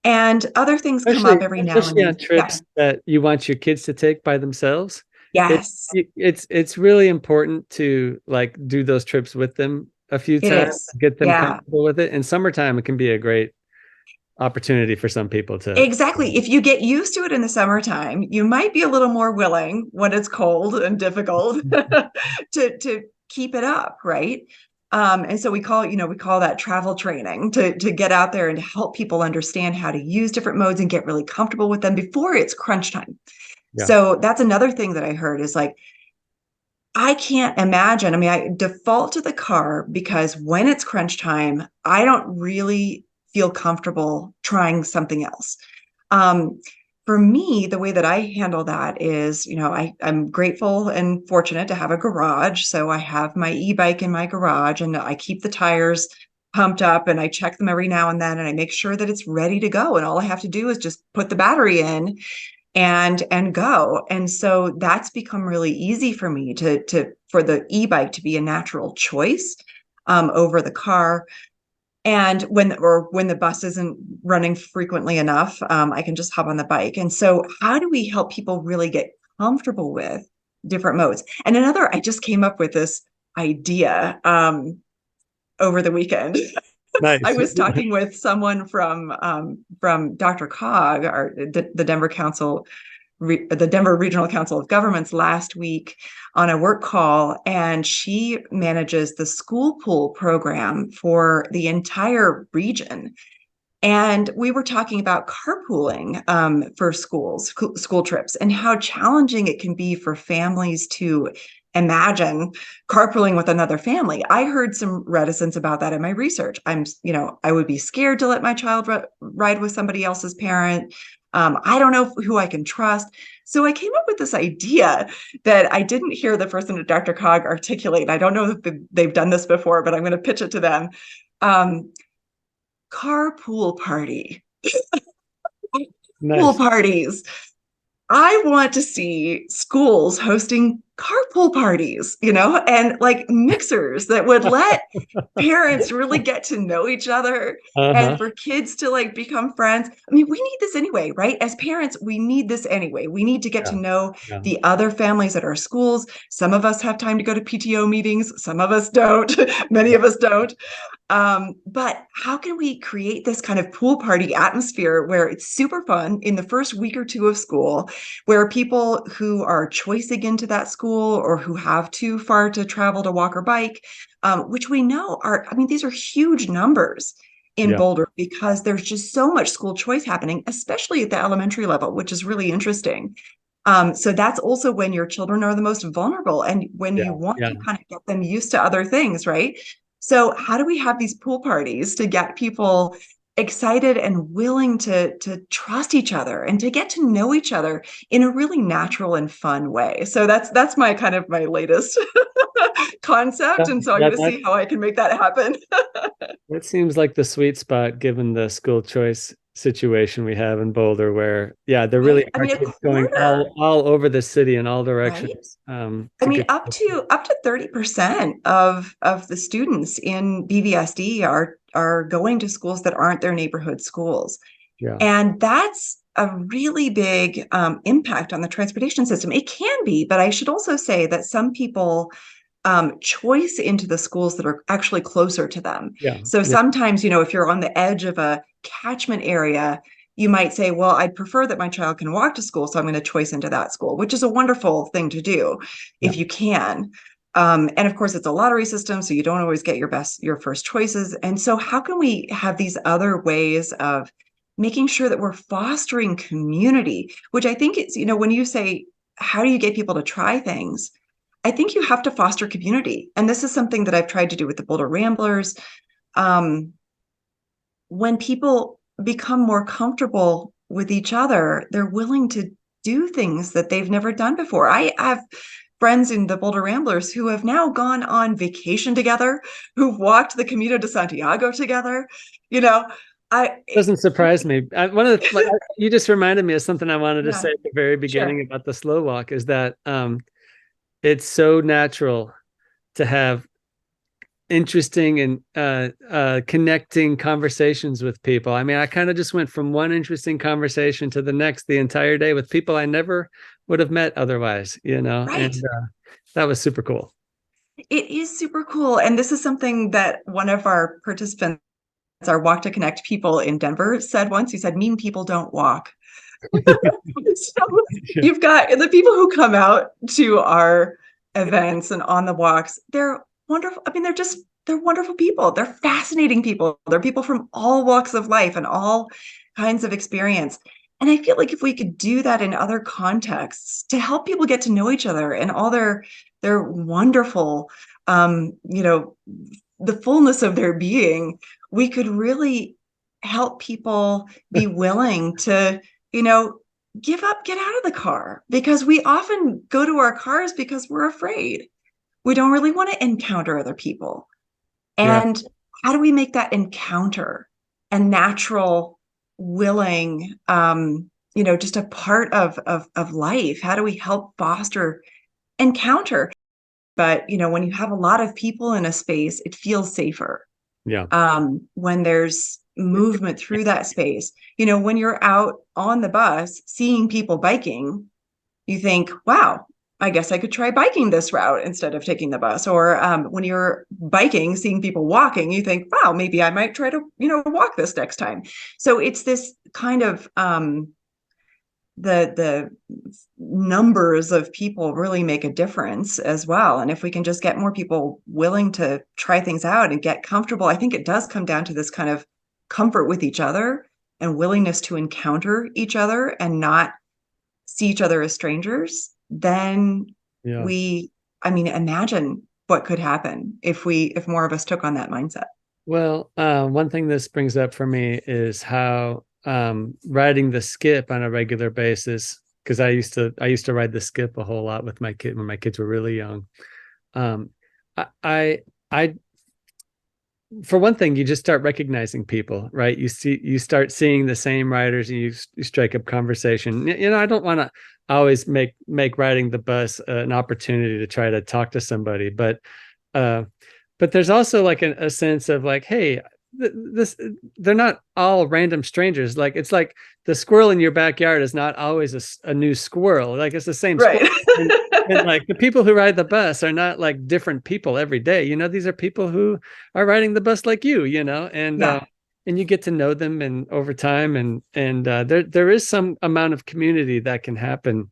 S1: And other things come
S2: especially
S1: up every now and
S2: especially on
S1: then. Yeah.
S2: trips that you want your kids to take by themselves. it,
S1: Yes,
S2: it's really important to, like, do those trips with them a few
S1: it
S2: times,
S1: is.
S2: get them
S1: Yeah.
S2: comfortable with it. In summertime, it can be a great opportunity for some people to.
S1: Exactly. If you get used to it in the summertime, you might be a little more willing when it's cold and difficult to keep it up, right? And so we call that travel training to get out there and to help people understand how to use different modes and get really comfortable with them before it's crunch time.
S2: Yeah.
S1: So that's another thing that I heard is like, I can't imagine. I mean, I default to the car because when it's crunch time, I don't really feel comfortable trying something else. Um, for me, the way that I handle that is, I'm grateful and fortunate to have a garage. So I have my e-bike in my garage and I keep the tires pumped up, and I check them every now and then, and I make sure that it's ready to go. And all I have to do is just put the battery in and go. And so that's become really easy for me to for the e-bike to be a natural choice over the car. And when the bus isn't running frequently enough, I can just hop on the bike. And so how do we help people really get comfortable with different modes? And I just came up with this idea over the weekend. I
S2: Nice.
S1: was talking with someone from DRCOG, or the Denver Council, the Denver Regional Council of Governments, last week on a work call, and she manages the school pool program for the entire region. And we were talking about carpooling for school trips, and how challenging it can be for families to imagine carpooling with another family. I heard some reticence about that in my research. I would be scared to let my child ride with somebody else's parent. I don't know who I can trust. So I came up with this idea that I didn't hear the person at DRCOG articulate. I don't know if they've done this before, but I'm going to pitch it to them. Carpool party. Pool
S2: Nice.
S1: parties. I want to see schools hosting carpool parties, and like mixers that would let parents really get to know each other, and
S2: Uh-huh.
S1: for kids to like become friends. I mean, we need this anyway, right? As parents, we need this anyway. We need to get to
S2: Yeah.
S1: know
S2: Yeah.
S1: the other families at our schools. Some of us have time to go to PTO meetings, some of us don't, many of us don't. But how can we create this kind of pool party atmosphere where it's super fun in the first week or two of school, where people who are choicing into that school or who have too far to travel to walk or bike, which we know these are huge numbers in
S2: Yeah.
S1: Boulder, because there's just so much school choice happening, especially at the elementary level, which is really interesting. So that's also when your children are the most vulnerable, and when
S2: Yeah.
S1: you want
S2: Yeah.
S1: to kind of get them used to other things, right? So how do we have these pool parties to get people excited and willing to trust each other and to get to know each other in a really natural and fun way? So that's my kind of my latest concept.
S2: That,
S1: And so I'm
S2: that,
S1: going to
S2: that
S1: see how I can make that happen.
S2: that seems like the sweet spot given the school choice situation we have in Boulder, where yeah, there really
S1: Right? I
S2: are
S1: mean, a
S2: kids going
S1: quarter,
S2: all over the city in all
S1: right?
S2: directions.
S1: I
S2: To
S1: mean,
S2: get
S1: up to 30% of the students in BVSD are going to schools that aren't their neighborhood schools.
S2: yeah.
S1: And that's a really big impact on the transportation system. It can be, but I should also say that some people choice into the schools that are actually closer to them.
S2: Yeah.
S1: So
S2: Yeah.
S1: sometimes, if you're on the edge of a catchment area, you might say, well, I'd prefer that my child can walk to school, so I'm going to choice into that school, which is a wonderful thing to do
S2: Yeah.
S1: if you can. And of course, it's a lottery system, so you don't always get your first choices. And so how can we have these other ways of making sure that we're fostering community, which I think it's, when you say, how do you get people to try things? I think you have to foster community. And this is something that I've tried to do with the Boulder Ramblers. Um, when people become more comfortable with each other, they're willing to do things that they've never done before. I have friends in the Boulder Ramblers who have now gone on vacation together, who've walked the Camino de Santiago together. You know, I
S2: Doesn't surprise me. One of the you just reminded me of something I wanted to
S1: yeah,
S2: say at the very
S1: sure.
S2: beginning about the slow walk is that it's so natural to have interesting and connecting conversations with people. I mean, I kind of just went from one interesting conversation to the next the entire day with people I never would have met otherwise,
S1: Right.
S2: and that was super cool.
S1: It is super cool. And this is something that one of our participants, our Walk to Connect people in Denver, said once. He said, mean people don't walk. So
S2: Yeah.
S1: you've got the people who come out to our events and on the walks, they're wonderful. I mean, they're wonderful people. They're fascinating people. They're people from all walks of life and all kinds of experience. And I feel like if we could do that in other contexts to help people get to know each other and all their wonderful, the fullness of their being, we could really help people be willing to, give up, get out of the car, because we often go to our cars because we're afraid. We don't really want to encounter other people.
S2: Yeah.
S1: And how do we make that encounter a natural, willing, just a part of life? How do we help foster encounter? But, when you have a lot of people in a space, it feels safer.
S2: Yeah.
S1: When there's movement through that space, when you're out on the bus seeing people biking, you think, wow, I guess I could try biking this route instead of taking the bus. Or when you're biking, seeing people walking, you think, wow, maybe I might try to, walk this next time. So it's this kind of the numbers of people really make a difference as well. And if we can just get more people willing to try things out and get comfortable, I think it does come down to this kind of comfort with each other and willingness to encounter each other and not see each other as strangers. Then
S2: Yeah.
S1: imagine what could happen if more of us took on that mindset.
S2: Well, one thing this brings up for me is how riding the skip on a regular basis, because I used to ride the skip a whole lot with my kid when my kids were really young. I for one thing, you just start recognizing people, right? You start seeing the same riders, and you strike up conversation. I don't want to always make riding the bus an opportunity to try to talk to somebody, but there's also like a sense of like, hey, they're not all random strangers. Like, it's like the squirrel in your backyard is not always a new squirrel. Like, it's the same
S1: right.
S2: squirrel. And like the people who ride the bus are not like different people every day. These are people who are riding the bus like you, and
S1: Yeah.
S2: And you get to know them and over time, and there is some amount of community that can happen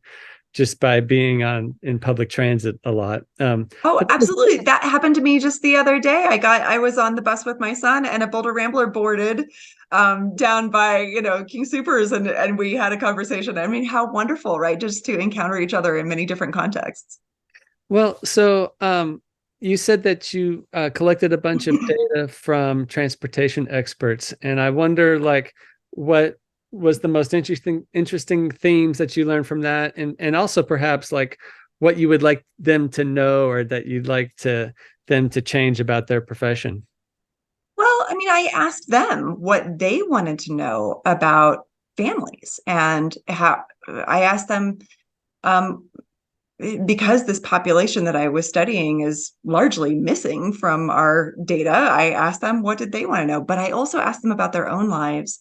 S2: just by being in public transit a lot.
S1: Oh, absolutely. That happened to me just the other day. I was on the bus with my son, and a Boulder Rambler boarded down by, King Soopers, and we had a conversation. I mean, how wonderful, right? Just to encounter each other in many different contexts.
S2: Well, so you said that you collected a bunch of data from transportation experts, and I wonder, like, what was the most interesting themes that you learned from that, and also perhaps like what you would like them to know, or that you'd like them to change about their profession.
S1: Well, I asked them what they wanted to know about families, and how I asked them, because this population that I was studying is largely missing from our data, I asked them what did they want to know, but I also asked them about their own lives.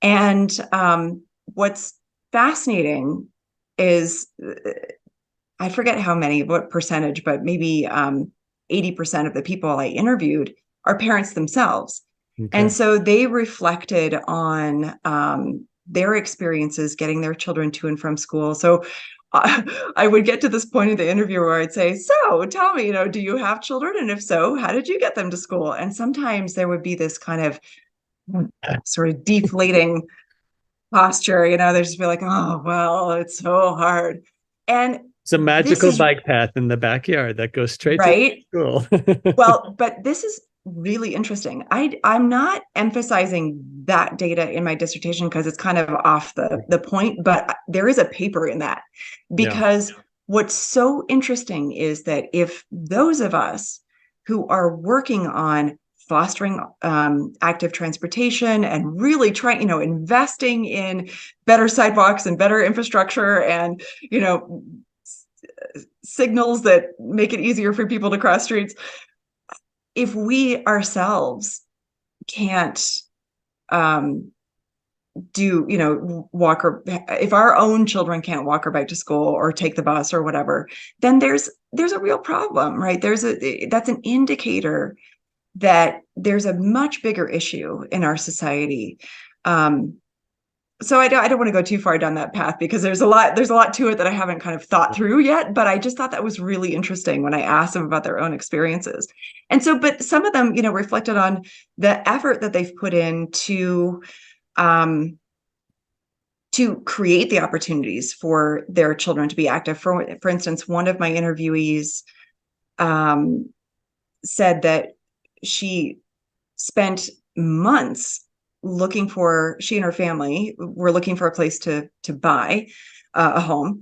S1: And what's fascinating is, I forget what percentage, but maybe 80% of the people I interviewed are parents themselves.
S2: Okay.
S1: And so they reflected on their experiences getting their children to and from school. So I would get to this point in the interview where I'd say, so tell me, do you have children? And if so, how did you get them to school? And sometimes there would be this kind of sort of deflating posture, they just be like, oh, well, it's so hard. And
S2: it's a magical bike path in the backyard that goes straight to school.
S1: Well, but this is really interesting. I'm not emphasizing that data in my dissertation because it's kind of off the point, but there is a paper in that, because what's so interesting is that if those of us who are working on fostering active transportation and really trying, investing in better sidewalks and better infrastructure and, signals that make it easier for people to cross streets, if we ourselves can't walk, or if our own children can't walk or bike to school or take the bus or whatever, then there's a real problem, right? That's an indicator that there's a much bigger issue in our society. So I don't want to go too far down that path, because there's a lot to it that I haven't kind of thought through yet, but I just thought that was really interesting when I asked them about their own experiences. And so, but some of them, reflected on the effort that they've put in to create the opportunities for their children to be active. For instance, one of my interviewees said that she spent months she and her family were looking for a place to buy a home.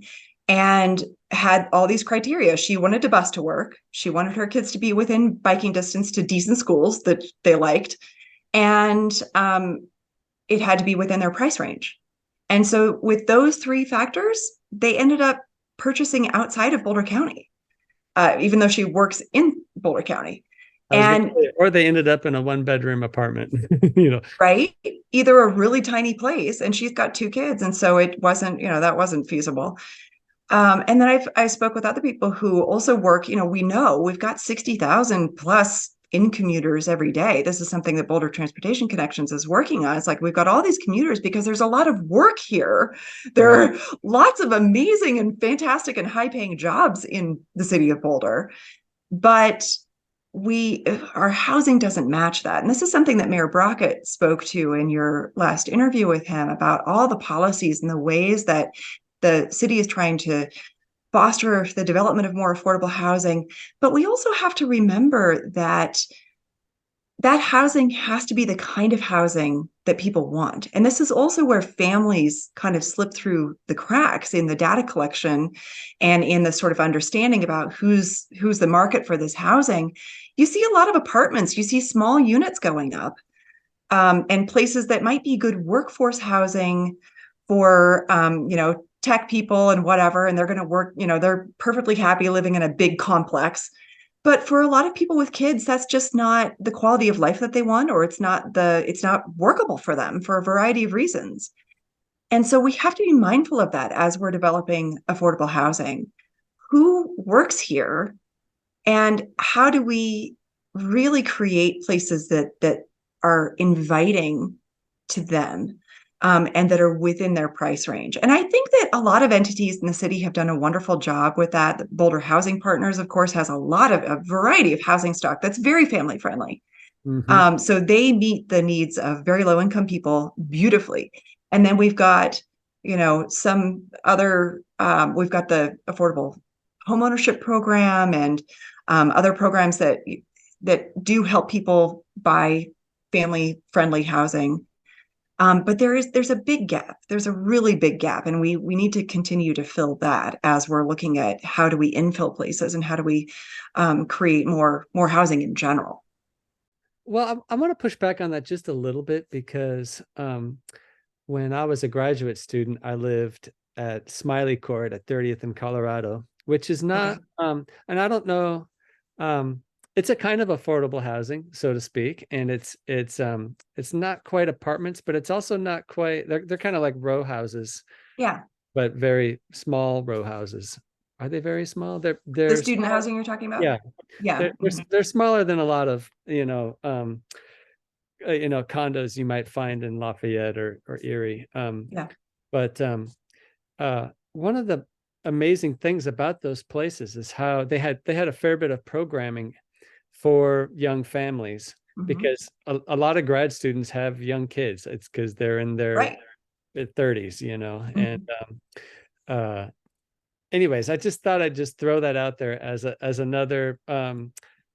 S1: and had all these criteria. She wanted to bus to work. She wanted her kids to be within biking distance to decent schools that they liked. And it had to be within their price range. And so with those three factors, they ended up purchasing outside of Boulder County, even though she works in Boulder County.
S2: I was gonna
S1: And
S2: say, or they ended up in a 1-bedroom apartment, you know.
S1: right, either a really tiny place, and she's got two kids, and so it wasn't, that wasn't feasible. And then I spoke with other people who also work, we know we've got 60,000 plus in commuters every day. This is something that Boulder Transportation Connections is working on. It's like we've got all these commuters because there's a lot of work here. There are lots of amazing and fantastic and high paying jobs in the city of Boulder, but our housing doesn't match that. And this is something that Mayor Brockett spoke to in your last interview with him about all the policies and the ways that the city is trying to foster the development of more affordable housing. But we also have to remember that housing has to be the kind of housing that people want. And this is also where families kind of slip through the cracks in the data collection and in the sort of understanding about who's the market for this housing. You see a lot of apartments, you see small units going up, and places that might be good workforce housing for tech people and whatever, and they're going to work, they're perfectly happy living in a big complex. But for a lot of people with kids, that's just not the quality of life that they want, or it's not workable for them for a variety of reasons. And so we have to be mindful of that as we're developing affordable housing. Who works here, and how do we really create places that are inviting to them, and that are within their price range? And I think that a lot of entities in the city have done a wonderful job with that. The Boulder Housing Partners, of course, has a variety of housing stock that's very family friendly.
S2: Mm-hmm.
S1: So they meet the needs of very low income people beautifully. And then we've got, some other, we've got the affordable homeownership program and other programs that do help people buy family friendly housing. But there's a big gap. There's a really big gap, and we need to continue to fill that as we're looking at how do we infill places and how do we create more housing in general.
S2: Well, I want to push back on that just a little bit because when I was a graduate student, I lived at Smiley Court at 30th in Colorado, which is not,
S1: Okay.
S2: and I don't know, it's a kind of affordable housing, so to speak, and it's not quite apartments, but it's also not quite. They're kind of like row houses,
S1: Yeah.
S2: but very small row houses. Are they very small?
S1: The
S2: They're
S1: student
S2: small.
S1: housing you're talking about?
S2: Yeah,
S1: Yeah. Mhm.
S2: they're smaller than a lot of condos you might find in Lafayette or Erie.
S1: Yeah.
S2: But one of the amazing things about those places is how they had a fair bit of programming for young families,
S1: Mhm.
S2: because a lot of grad students have young kids. It's because they're in their
S1: Right.
S2: 30s, and
S1: Mhm.
S2: anyways, I just thought I'd just throw that out there as another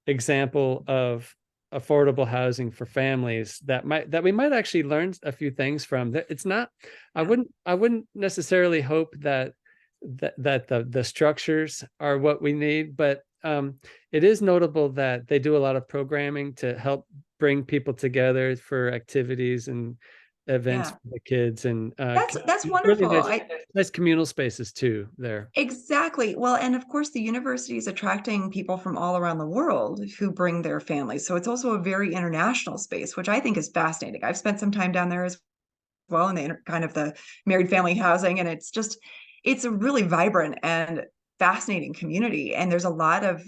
S2: example of affordable housing for families that we might actually learn a few things from. It's not, I
S1: Yeah.
S2: wouldn't necessarily hope that the structures are what we need, but it is notable that they do a lot of programming to help bring people together for activities and events
S1: Yeah.
S2: for the kids, and
S1: That's
S2: really
S1: wonderful.
S2: nice communal spaces too there.
S1: Exactly. Well, and of course, the university is attracting people from all around the world who bring their families. So it's also a very international space, which I think is fascinating. I've spent some time down there as well in the kind of the married family housing, and it's a really vibrant and fascinating community, and there's a lot of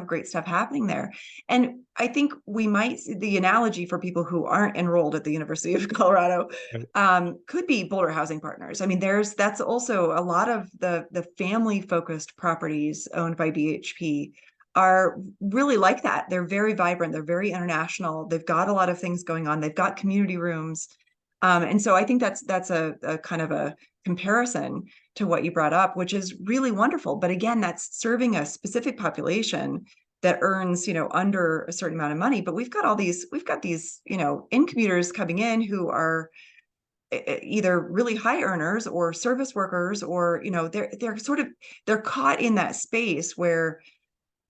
S1: great stuff happening there. And I think we might see the analogy for people who aren't enrolled at the University of Colorado,
S2: Right.
S1: could be Boulder Housing Partners. I mean, that's also a lot of the family focused properties owned by BHP are really like that. They're very vibrant, they're very international, they've got a lot of things going on, they've got community rooms. And so I think that's a kind of a comparison to what you brought up, which is really wonderful. But again, that's serving a specific population that earns, under a certain amount of money. But we've got these, in commuters coming in who are either really high earners or service workers, or, they're caught in that space where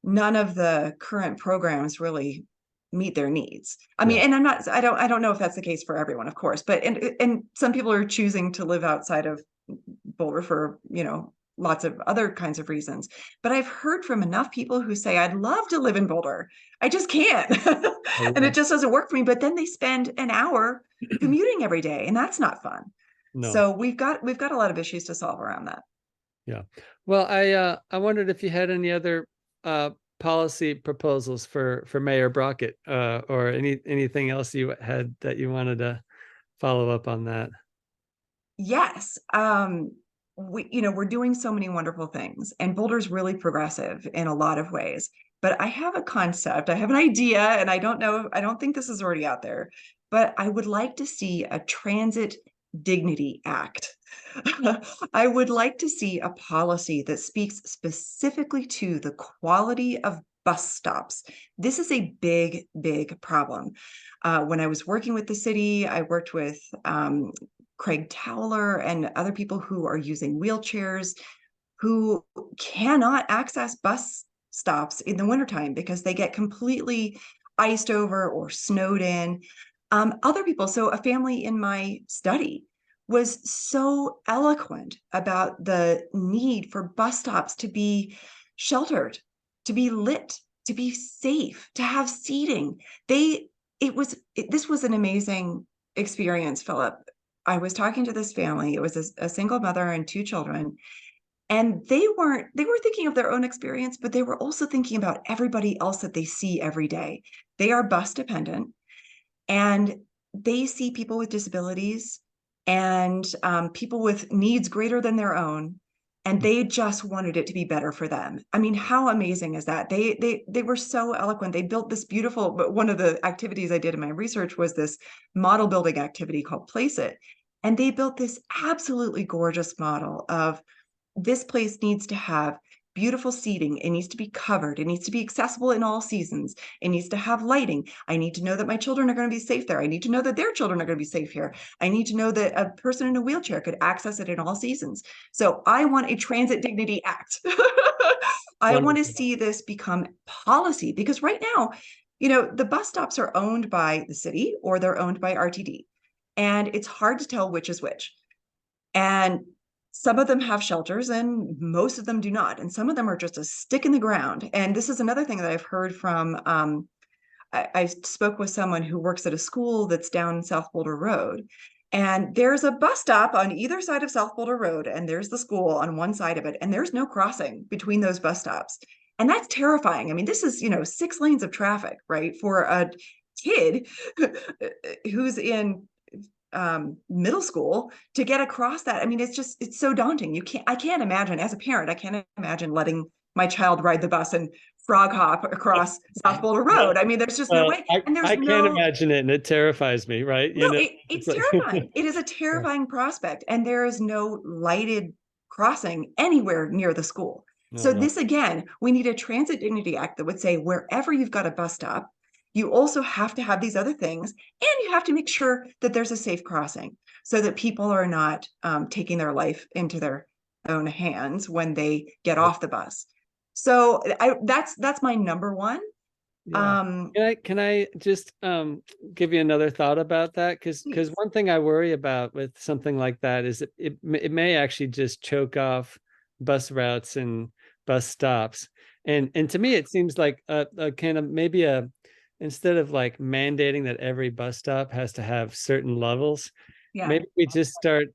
S1: none of the current programs really meet their needs. I mean,
S2: Yeah.
S1: and I don't know if that's the case for everyone, of course, but and some people are choosing to live outside of Boulder for, lots of other kinds of reasons. But I've heard from enough people who say, I'd love to live in Boulder. I just can't.
S2: Oh,
S1: And
S2: yeah.
S1: it just doesn't work for me. But then they spend an hour commuting every day, and that's not fun.
S2: No.
S1: So we've got a lot of issues to solve around that.
S2: Yeah. Well, I wondered if you had any other uh policy proposals for Mayor Brockett, or anything else you had that you wanted to follow up on that.
S1: Yes. We're doing so many wonderful things, and Boulder's really progressive in a lot of ways. But I have a concept, I have an idea, and I don't think this is already out there, but I would like to see a Transit Dignity Act. I would like to see a policy that speaks specifically to the quality of bus stops. This is a big, big problem. When I was working with the city, I worked with Craig Towler and other people who are using wheelchairs, who cannot access bus stops in the wintertime because they get completely iced over or snowed in. Other people, so a family in my study was so eloquent about the need for bus stops to be sheltered, to be lit, to be safe, to have seating. This was an amazing experience, Philip. I was talking to this family. It was a single mother and two children, and they were thinking of their own experience, but they were also thinking about everybody else that they see every day. They are bus dependent, and they see people with disabilities and people with needs greater than their own, and they just wanted it to be better for them. I mean, how amazing is that? They were so eloquent. They built this beautiful, but one of the activities I did in my research was this model building activity called Place It. And they built this absolutely gorgeous model of, this place needs to have beautiful seating. It needs to be covered. It needs to be accessible in all seasons. It needs to have lighting. I need to know that my children are going to be safe there. I need to know that their children are going to be safe here. I need to know that a person in a wheelchair could access it in all seasons. So I want a Transit Dignity Act. I want to
S2: Wonderful.
S1: see this become policy, because right now, the bus stops are owned by the city or they're owned by RTD. And it's hard to tell which is which. And some of them have shelters and most of them do not. And some of them are just a stick in the ground. And this is another thing that I've heard from, I spoke with someone who works at a school that's down South Boulder Road. And there's a bus stop on either side of South Boulder Road, and there's the school on one side of it. And there's no crossing between those bus stops. And that's terrifying. I mean, this is, 6 lanes of traffic, right? For a kid who's in middle school to get across that. I mean, it's so daunting. I can't imagine, as a parent, I can't imagine letting my child ride the bus and frog hop across South Boulder Road. I mean, there's just no way. And there's
S2: I can't
S1: no,
S2: imagine it, and it terrifies me, right?
S1: no,
S2: It's
S1: it's
S2: like
S1: terrifying. It is a terrifying prospect. And there is no lighted crossing anywhere near the school.
S2: no,
S1: So
S2: no.
S1: this, again, we need a Transit Dignity Act that would say, wherever you've got a bus stop, you also have to have these other things, and you have to make sure that there's a safe crossing so that people are not taking their life into their own hands when they get off the bus. So that's my number one.
S2: Yeah. Can I just give you another thought about that? Because
S1: Please.
S2: one thing I worry about with something like that is it may actually just choke off bus routes and bus stops. And to me, it seems like a kind of maybe instead of like mandating that every bus stop has to have certain levels,
S1: Yeah.
S2: maybe we just start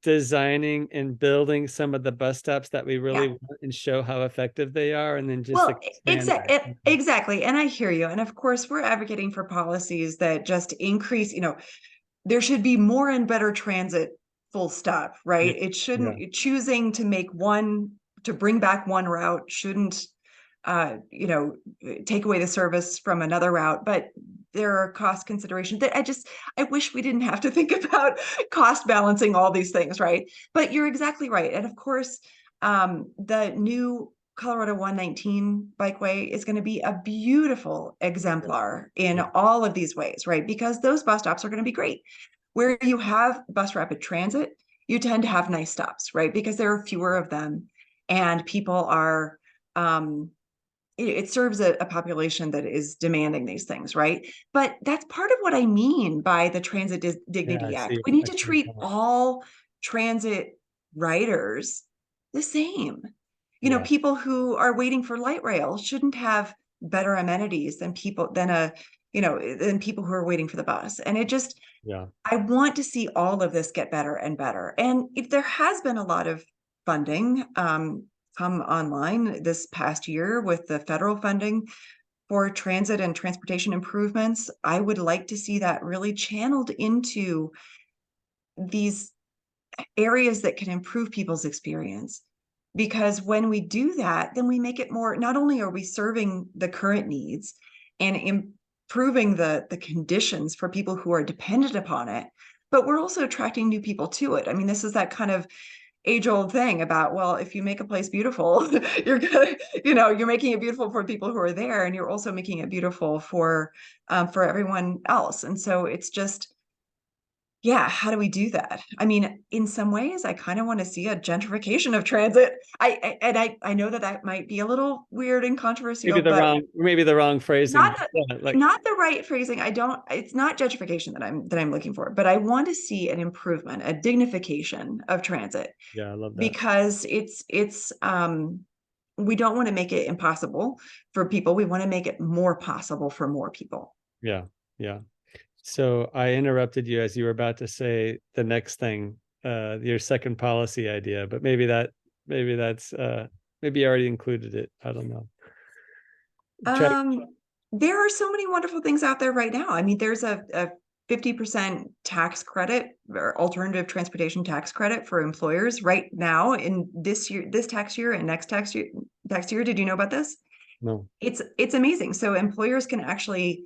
S2: designing and building some of the bus stops that we really
S1: Yeah.
S2: want and show how effective they are, and then just
S1: Well,
S2: expand that.
S1: exactly. And I hear you. And of course, we're advocating for policies that just increase, there should be more and better transit, full stop,
S2: Yeah.
S1: right? It
S2: Yeah.
S1: shouldn't, choosing to bring back one route shouldn't, take away the service from another route. But there are cost considerations that I wish we didn't have to think about cost balancing all these things, right? But you're exactly right. And of course, the new Colorado 119 bikeway is going to be a beautiful exemplar in all of these ways, right? Because those bus stops are going to be great. Where you have bus rapid transit, you tend to have nice stops, right? Because there are fewer of them, and people are it serves a population that is demanding these things, right? But that's part of what I mean by the Transit
S2: Yeah, I
S1: Dignity Act.
S2: see.
S1: We need
S2: I
S1: to
S2: see your
S1: treat
S2: point.
S1: all transit riders the same.
S2: Yeah,
S1: People who are waiting for light rail shouldn't have better amenities than people who are waiting for the bus. And
S2: yeah,
S1: I want to see all of this get better and better. And if there has been a lot of funding come online this past year with the federal funding for transit and transportation improvements, I would like to see that really channeled into these areas that can improve people's experience. Because when we do that, then we make it more, not only are we serving the current needs and improving the conditions for people who are dependent upon it, but we're also attracting new people to it. I mean, this is that kind of age-old thing about, well, if you make a place beautiful, you're making it beautiful for people who are there, and you're also making it beautiful for everyone else. And so it's just, yeah, how do we do that? I mean, in some ways, I kind of want to see a gentrification of transit. I know that might be a little weird and controversial, but
S2: maybe the wrong phrasing.
S1: not the
S2: Yeah, like,
S1: not the right phrasing. It's not gentrification that I'm looking for, but I want to see an improvement, a dignification of transit,
S2: yeah, I love that.
S1: because it's we don't want to make it impossible for people. We want to make it more possible for more people.
S2: Yeah, yeah. So I interrupted you as you were about to say the next thing, your second policy idea, but maybe you already included it. I don't know. Try.
S1: Um, there are so many wonderful things out there right now. I mean, there's a 50% tax credit or alternative transportation tax credit for employers right now in this tax year and next tax year. Did you know about this?
S2: No.
S1: It's amazing. So employers can actually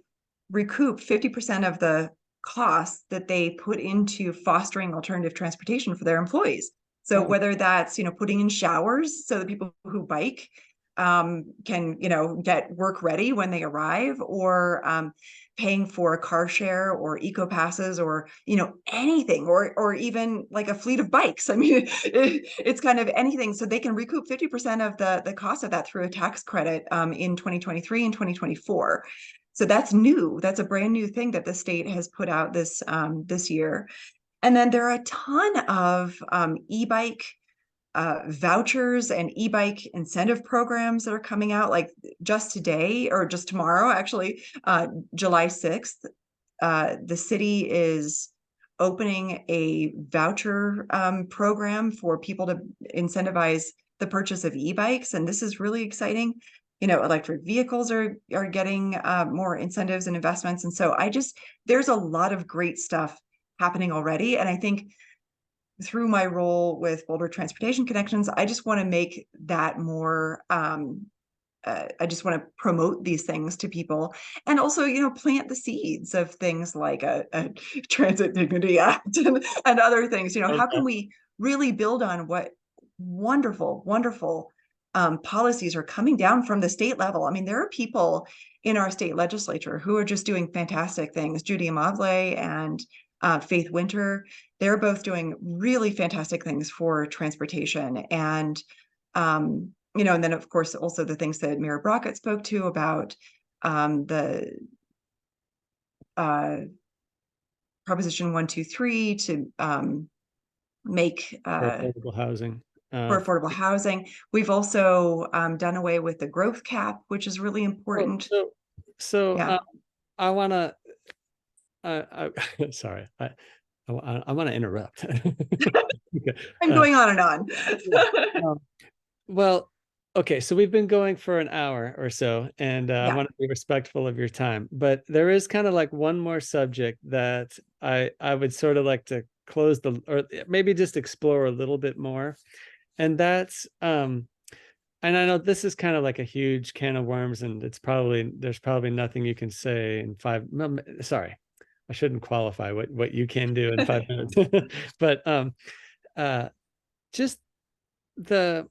S1: recoup 50% of the costs that they put into fostering alternative transportation for their employees. So
S2: Oh,
S1: whether that's, putting in showers so that people who bike can, get work ready when they arrive, or paying for a car share or eco passes, or, anything, or even like a fleet of bikes. I mean, it's kind of anything. So they can recoup 50% of the cost of that through a tax credit in 2023 and 2024. So that's new. That's a brand new thing that the state has put out this year. And then there are a ton of e-bike vouchers and e-bike incentive programs that are coming out, like just today or just tomorrow, actually, July 6th. The city is opening a voucher program for people to incentivize the purchase of e-bikes. And this is really exciting. Electric vehicles are getting more incentives and investments. And so there's a lot of great stuff happening already. And I think through my role with Boulder Transportation Connections, I just want to make that more. I just want to promote these things to people, and also, plant the seeds of things like a Transit Dignity Act and other things. How
S2: okay.
S1: can we really build on what wonderful, wonderful policies are coming down from the state level? I mean, there are people in our state legislature who are just doing fantastic things. Judy Amavle and Faith Winter, they're both doing really fantastic things for transportation. And, and then of course, also the things that Mayor Brockett spoke to about the Proposition 123 to make
S2: For affordable housing.
S1: for affordable housing. We've also done away with the growth cap, which is really
S2: Oh,
S1: important.
S2: so
S1: Yeah,
S2: I want to. Sorry, I want to interrupt. Okay.
S1: I'm going on and on.
S2: Yeah. Well, okay, so we've been going for an hour or so, and I
S1: Yeah.
S2: want to be respectful of your time. But there is kind of like one more subject that I would sort of like to close or maybe just explore a little bit more, and that's and I know this is kind of like a huge can of worms, and there's probably nothing you can say in sorry, I shouldn't qualify what you can do in 5 minutes, but uh, just the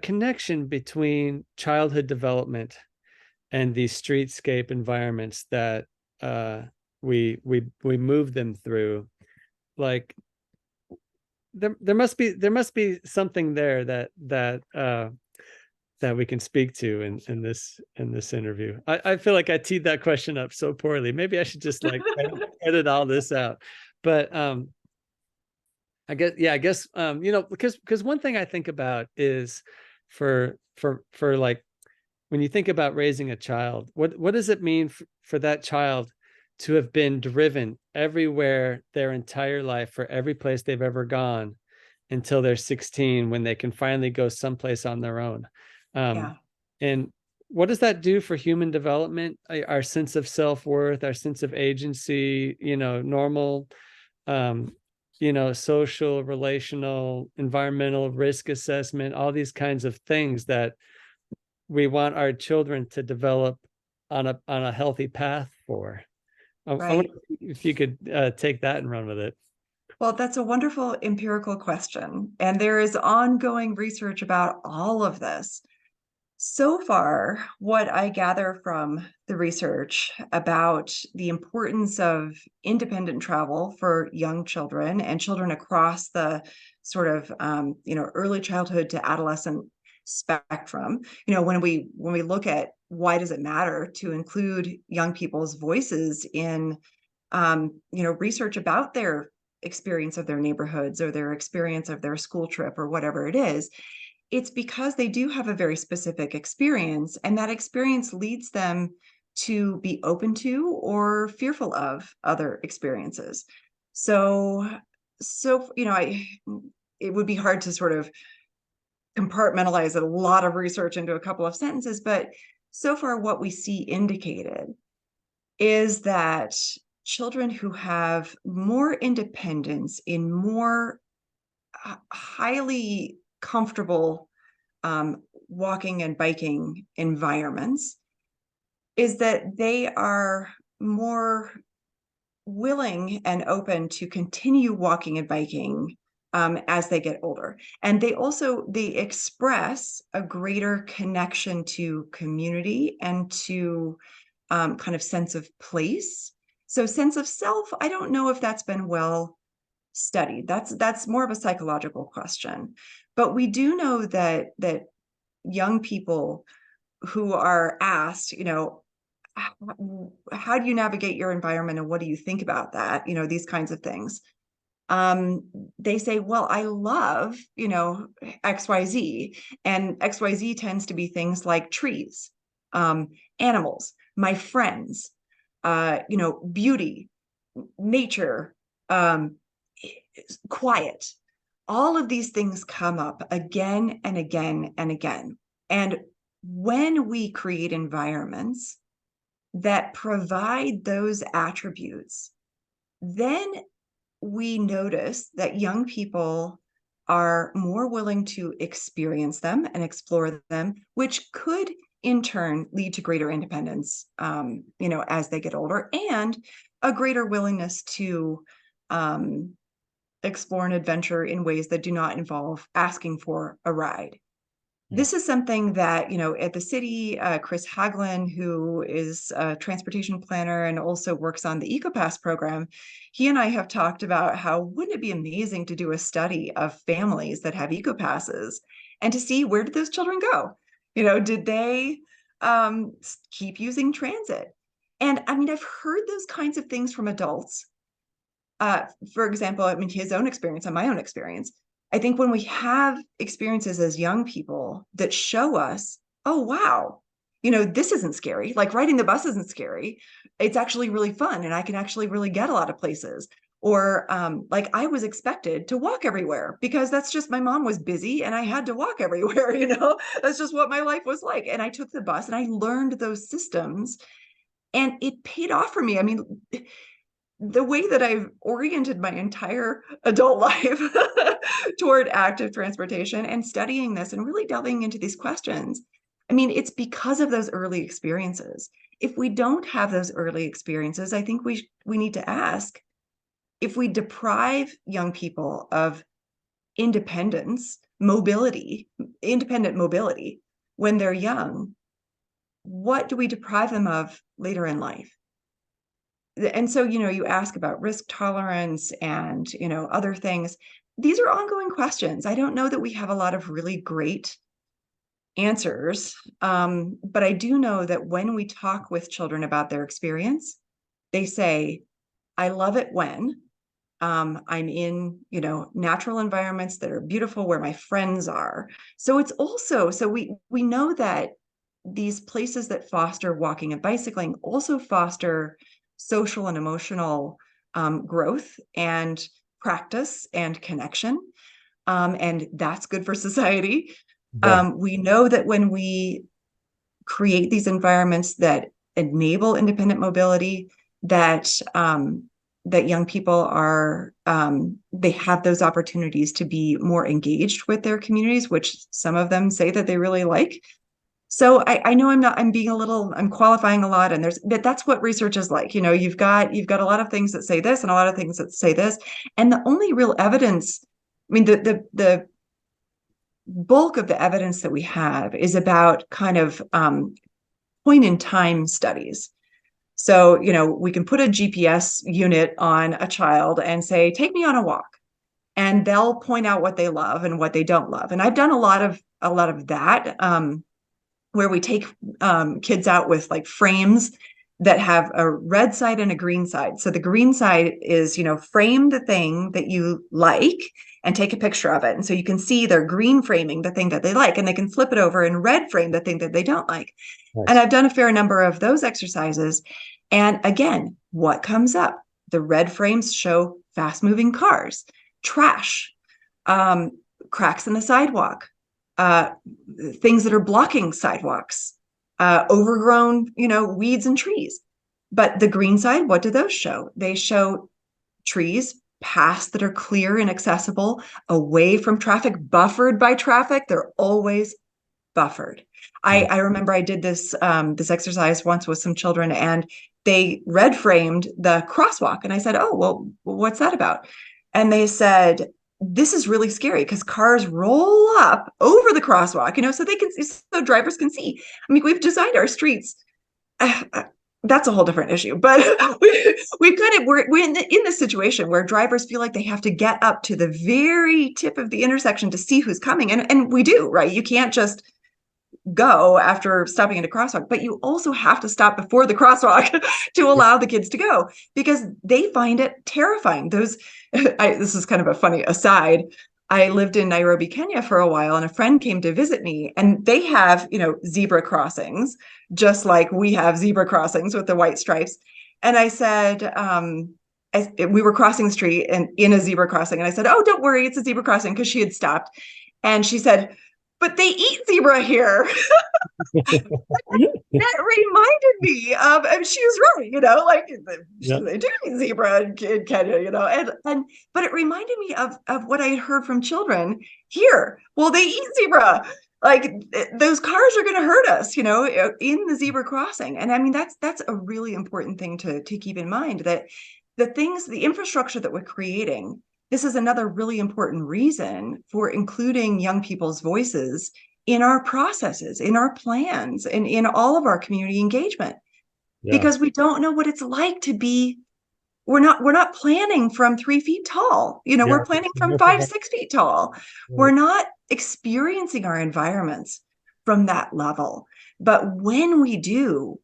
S2: connection between childhood development and these streetscape environments that we move them through. like there must be something there that we can speak to in this interview. I feel like I teed that question up so poorly. Maybe I should just like edit all this out. But I guess because one thing I think about is for like when you think about raising a child, what does it mean for that child to have been driven everywhere their entire life, for every place they've ever gone, until they're 16, when they can finally go someplace on their own?
S1: Yeah.
S2: And what does that do for human development, our sense of self-worth, our sense of agency, normal, social, relational, environmental risk assessment, all these kinds of things that we want our children to develop on a healthy path for. I
S1: Right.
S2: wonder if you could take that and run with it.
S1: Well, that's a wonderful empirical question. And there is ongoing research about all of this. So far, what I gather from the research about the importance of independent travel for young children and children across the sort of early childhood to adolescent spectrum, when we look at why does it matter to include young people's voices in research about their experience of their neighborhoods or their experience of their school trip or whatever it is, it's because they do have a very specific experience, and that experience leads them to be open to or fearful of other experiences. So, it would be hard to sort of compartmentalize a lot of research into a couple of sentences, but so far what we see indicated is that children who have more independence in more highly comfortable walking and biking environments is that they are more willing and open to continue walking and biking as they get older. And they express a greater connection to community and to kind of sense of place. So sense of self, I don't know if that's been well studied. That's more of a psychological question. But we do know that young people who are asked, how do you navigate your environment and what do you think about that? These kinds of things. They say, well, I love, XYZ, and XYZ tends to be things like trees, animals, my friends, beauty, nature, quiet. All of these things come up again and again and again. And when we create environments that provide those attributes, then we notice that young people are more willing to experience them and explore them, which could in turn lead to greater independence, as they get older, and a greater willingness to explore an adventure in ways that do not involve asking for a ride. This is something that, at the city, Chris Haglin, who is a transportation planner and also works on the EcoPass program, he and I have talked about how wouldn't it be amazing to do a study of families that have EcoPasses and to see where did those children go? Did they keep using transit? And I mean, I've heard those kinds of things from adults. For example, I mean, his own experience and my own experience. I think when we have experiences as young people that show us, oh, wow, this isn't scary. Like riding the bus isn't scary. It's actually really fun. And I can actually really get a lot of places. Or like I was expected to walk everywhere because that's just my mom was busy and I had to walk everywhere. That's just what my life was like. And I took the bus and I learned those systems and it paid off for me. I mean, the way that I've oriented my entire adult life toward active transportation and studying this and really delving into these questions, I mean, it's because of those early experiences. If we don't have those early experiences, I think we need to ask, if we deprive young people of independent mobility when they're young, what do we deprive them of later in life? and so, you ask about risk tolerance and, other things. These are ongoing questions. I don't know that we have a lot of really great answers. But I do know that when we talk with children about their experience, they say, I love it when I'm in, natural environments that are beautiful where my friends are. So it's also, so we know that these places that foster walking and bicycling also foster social and emotional growth and practice and connection. And that's good for society.
S4: Yeah.
S1: We know that when we create these environments that enable independent mobility, that that young people are they have those opportunities to be more engaged with their communities, which some of them say that they really like. So I know I'm qualifying a lot, and that's what research is like. You've got a lot of things that say this and a lot of things that say this, and the only real evidence, I mean, the bulk of the evidence that we have is about kind of point in time studies. So, we can put a GPS unit on a child and say, take me on a walk. And they'll point out what they love and what they don't love. And I've done a lot of that, where we take kids out with like frames that have a red side and a green side. So the green side is, frame the thing that you like and take a picture of it. And so you can see they're green framing the thing that they like, and they can flip it over and red frame the thing that they don't like.
S4: Nice.
S1: And I've done a fair number of those exercises. And again, what comes up? The red frames show fast moving cars, trash, cracks in the sidewalk, things that are blocking sidewalks, overgrown, weeds and trees. But the green side, what do those show? They show trees, paths that are clear and accessible, away from traffic, buffered by traffic. They're always buffered. I remember I did this exercise once with some children, and they red framed the crosswalk. And I said, oh, well, what's that about? And they said, this is really scary because cars roll up over the crosswalk, so drivers can see. I mean, we've designed our streets. That's a whole different issue, but we're in this situation where drivers feel like they have to get up to the very tip of the intersection to see who's coming. And we do, right? You can't just go after stopping at a crosswalk, but you also have to stop before the crosswalk to allow the kids to go, because they find it terrifying. This is kind of a funny aside. I lived in Nairobi, Kenya for a while, and a friend came to visit me, and they have, zebra crossings, just like we have zebra crossings with the white stripes. And I said, we were crossing the street and in a zebra crossing. And I said, oh, don't worry, it's a zebra crossing, because she had stopped. And she said, but they eat zebra here. That reminded me of, and she was right, they do eat zebra in Kenya, but it reminded me of what I had heard from children here. Well, they eat zebra. Like, those cars are going to hurt us, in the zebra crossing. And I mean, that's a really important thing to keep in mind, that the infrastructure that we're creating, this is another really important reason for including young people's voices in our processes, in our plans, and in all of our community engagement. Yeah. Because we don't know what it's like to be, we're not planning from 3 feet tall, we're planning from 5-6 feet tall. Yeah. We're not experiencing our environments from that level. But when we do,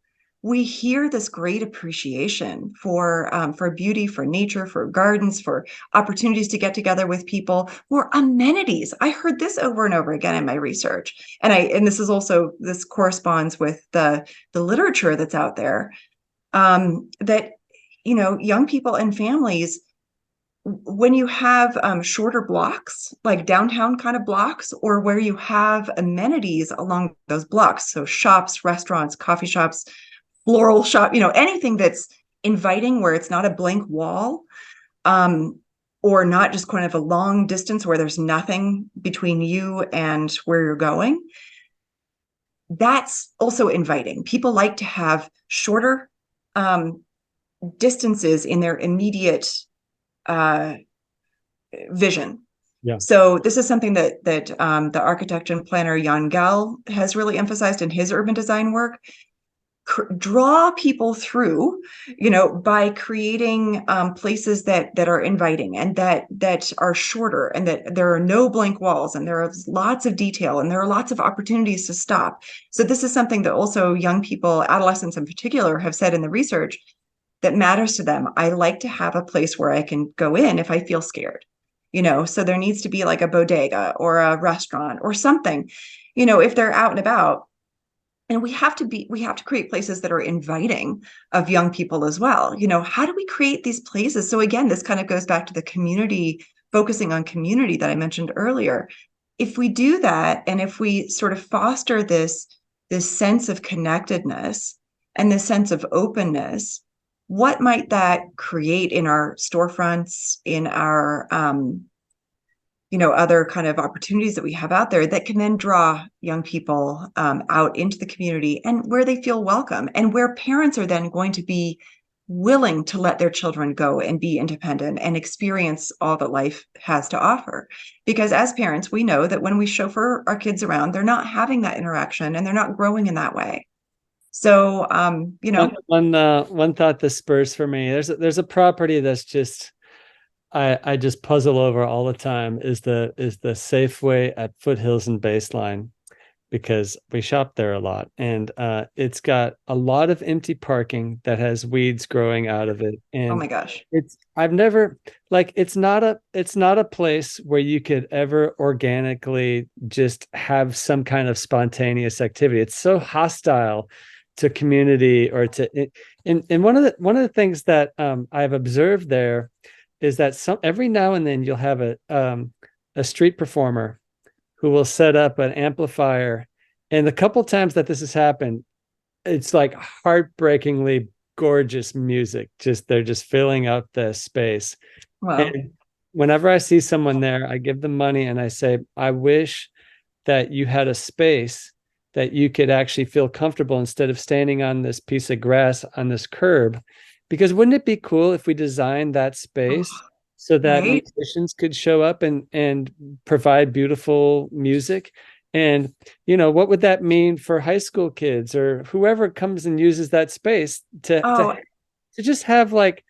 S1: we hear this great appreciation for beauty, for nature, for gardens, for opportunities to get together with people, for amenities. I heard this over and over again in my research, and this corresponds with the literature that's out there, that young people and families, when you have shorter blocks, like downtown kind of blocks, or where you have amenities along those blocks, so shops, restaurants, coffee shops, floral shop, anything that's inviting, where it's not a blank wall, or not just kind of a long distance where there's nothing between you and where you're going. That's also inviting. People like to have shorter distances in their immediate vision. Yeah. So this is something that the architect and planner Jan Gell has really emphasized in his urban design work. draw people through, by creating places that are inviting and that are shorter, and that there are no blank walls, and there is lots of detail, and there are lots of opportunities to stop. So this is something that also young people, adolescents in particular, have said in the research that matters to them. I like to have a place where I can go in if I feel scared. So there needs to be like a bodega or a restaurant or something, if they're out and about. And we have to create places that are inviting of young people as well. How do we create these places? So again, this kind of goes back to the community, focusing on community that I mentioned earlier. If we do that, and if we sort of foster this sense of connectedness and this sense of openness, what might that create in our storefronts, in our other kind of opportunities that we have out there that can then draw young people out into the community, and where they feel welcome, and where parents are then going to be willing to let their children go and be independent and experience all that life has to offer. Because as parents, we know that when we chauffeur our kids around, they're not having that interaction, and they're not growing in that way. So,
S2: one thought that spurs for me, there's a property that's just, I just puzzle over all the time, is the Safeway at Foothills and Baseline, because we shop there a lot, and it's got a lot of empty parking that has weeds growing out of it. And
S1: oh my gosh,
S2: I've never, like, it's not a place where you could ever organically just have some kind of spontaneous activity. It's so hostile to community, or to, and one of the things that I've observed there is that every now and then you'll have a street performer who will set up an amplifier, and the couple times that this has happened, it's like heartbreakingly gorgeous music. They're just filling up the space.
S1: wow.
S2: And whenever I see someone there, I give them money and I say, I wish that you had a space that you could actually feel comfortable instead of standing on this piece of grass on this curb. Because wouldn't it be cool if we designed that space so that
S1: right?
S2: musicians could show up and provide beautiful music? And, what would that mean for high school kids or whoever comes and uses that space to just have like,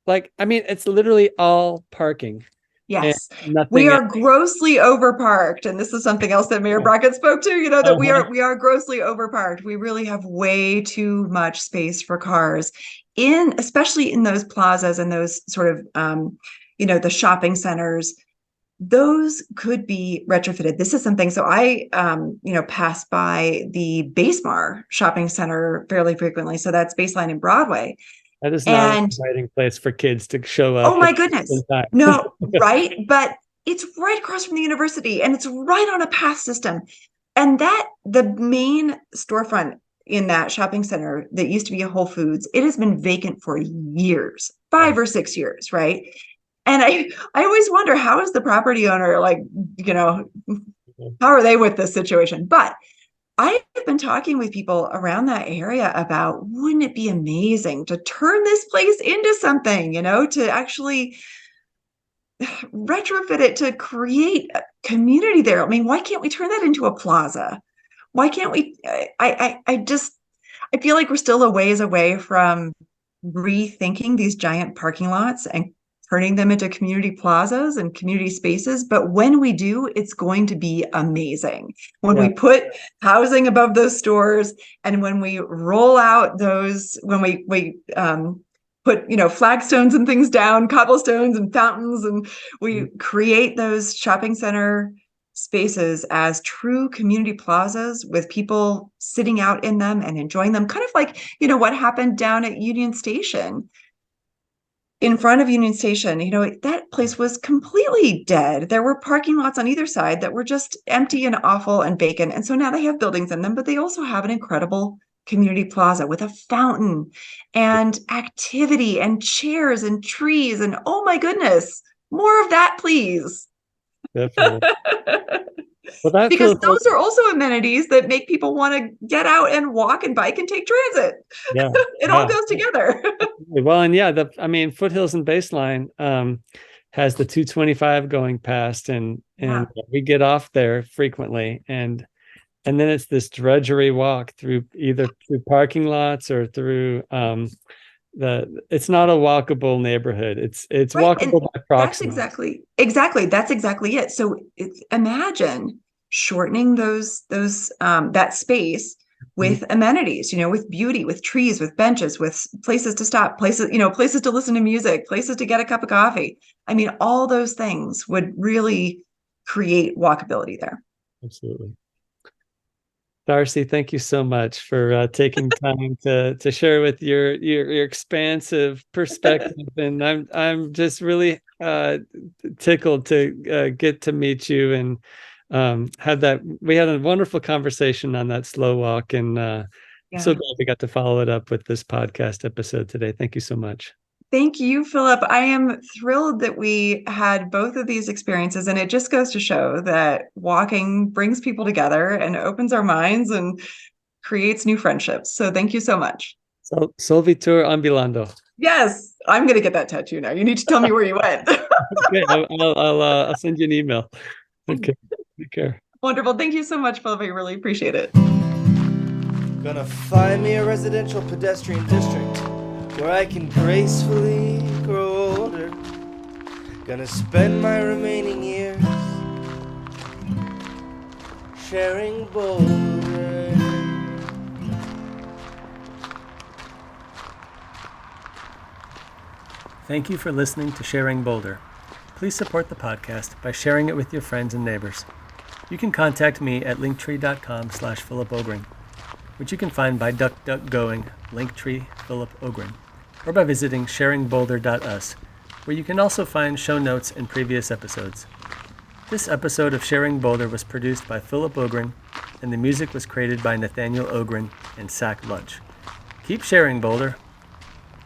S2: I mean, it's literally all parking.
S1: Yes,
S2: Nothing
S1: we are
S2: else.
S1: grossly overparked, and this is something else that Mayor Brockett spoke to. That we are grossly overparked. We really have way too much space for cars, especially in those plazas and those sort of the shopping centers. Those could be retrofitted. This is something. So I pass by the Basemar shopping center fairly frequently. So that's Baseline and Broadway.
S2: That is not an
S1: And
S2: exciting place for kids to show up.
S1: oh my goodness. No, right? But it's right across from the university, and it's right on a path system. And the main storefront in that shopping center that used to be a Whole Foods, it has been vacant for years, 5 or 6 years, right? And I always wonder, how is the property owner, like, how are they with this situation? But I have been talking with people around that area about, wouldn't it be amazing to turn this place into something, to actually retrofit it, to create a community there. I mean, why can't we turn that into a plaza? Why can't we? I feel like we're still a ways away from rethinking these giant parking lots and turning them into community plazas and community spaces. But when we do, it's going to be amazing. When we put housing above those stores, and when we roll out when we put, flagstones and things down, cobblestones and fountains, and we create those shopping center spaces as true community plazas with people sitting out in them and enjoying them, kind of like, what happened down at Union Station. In front of Union Station, that place was completely dead. There were parking lots on either side that were just empty and awful and vacant. And so now they have buildings in them, but they also have an incredible community plaza with a fountain and activity and chairs and trees. And oh my goodness, more of that, please.
S2: Definitely. Well,
S1: because those are also amenities that make people want to get out and walk and bike and take transit.
S2: Yeah,
S1: it all goes together.
S2: Well, and Foothills and Baseline has the 225 going past, and we get off there frequently, and and then it's this drudgery walk through parking lots or through it's not a walkable neighborhood. It's
S1: Right. And
S2: walkable by
S1: that's
S2: proxy.
S1: exactly that's exactly it. So imagine shortening that space with amenities, with beauty, with trees, with benches, with places to stop, places to listen to music, places to get a cup of coffee. I mean, all those things would really create walkability there.
S2: Absolutely. Darcy, thank you so much for taking time to share with your expansive perspective, and I'm just really tickled to get to meet you and we had a wonderful conversation on that slow walk, and so glad we got to follow it up with this podcast episode today. Thank you so much.
S1: Thank you, Philip. I am thrilled that we had both of these experiences, and it just goes to show that walking brings people together and opens our minds and creates new friendships. So thank you so much.
S2: So, Solvitur ambulando.
S1: Yes, I'm going to get that tattoo now. You need to tell me where you went.
S2: Okay, I'll send you an email. Okay, take care.
S1: Wonderful. Thank you so much, Philip. I really appreciate it.
S3: Gonna find me a residential pedestrian district where I can gracefully grow older. Gonna spend my remaining years sharing Boulder.
S2: Thank you for listening to Sharing Boulder. Please support the podcast by sharing it with your friends and neighbors. You can contact me at linktree.com/Philip Ogring, which you can find by DuckDuckGoing Linktree Philip Ogring, or by visiting sharingboulder.us, where you can also find show notes and previous episodes. This episode of Sharing Boulder was produced by Philip Ogring, and the music was created by Nathaniel Ogring and Sack Lunch. Keep sharing, Boulder.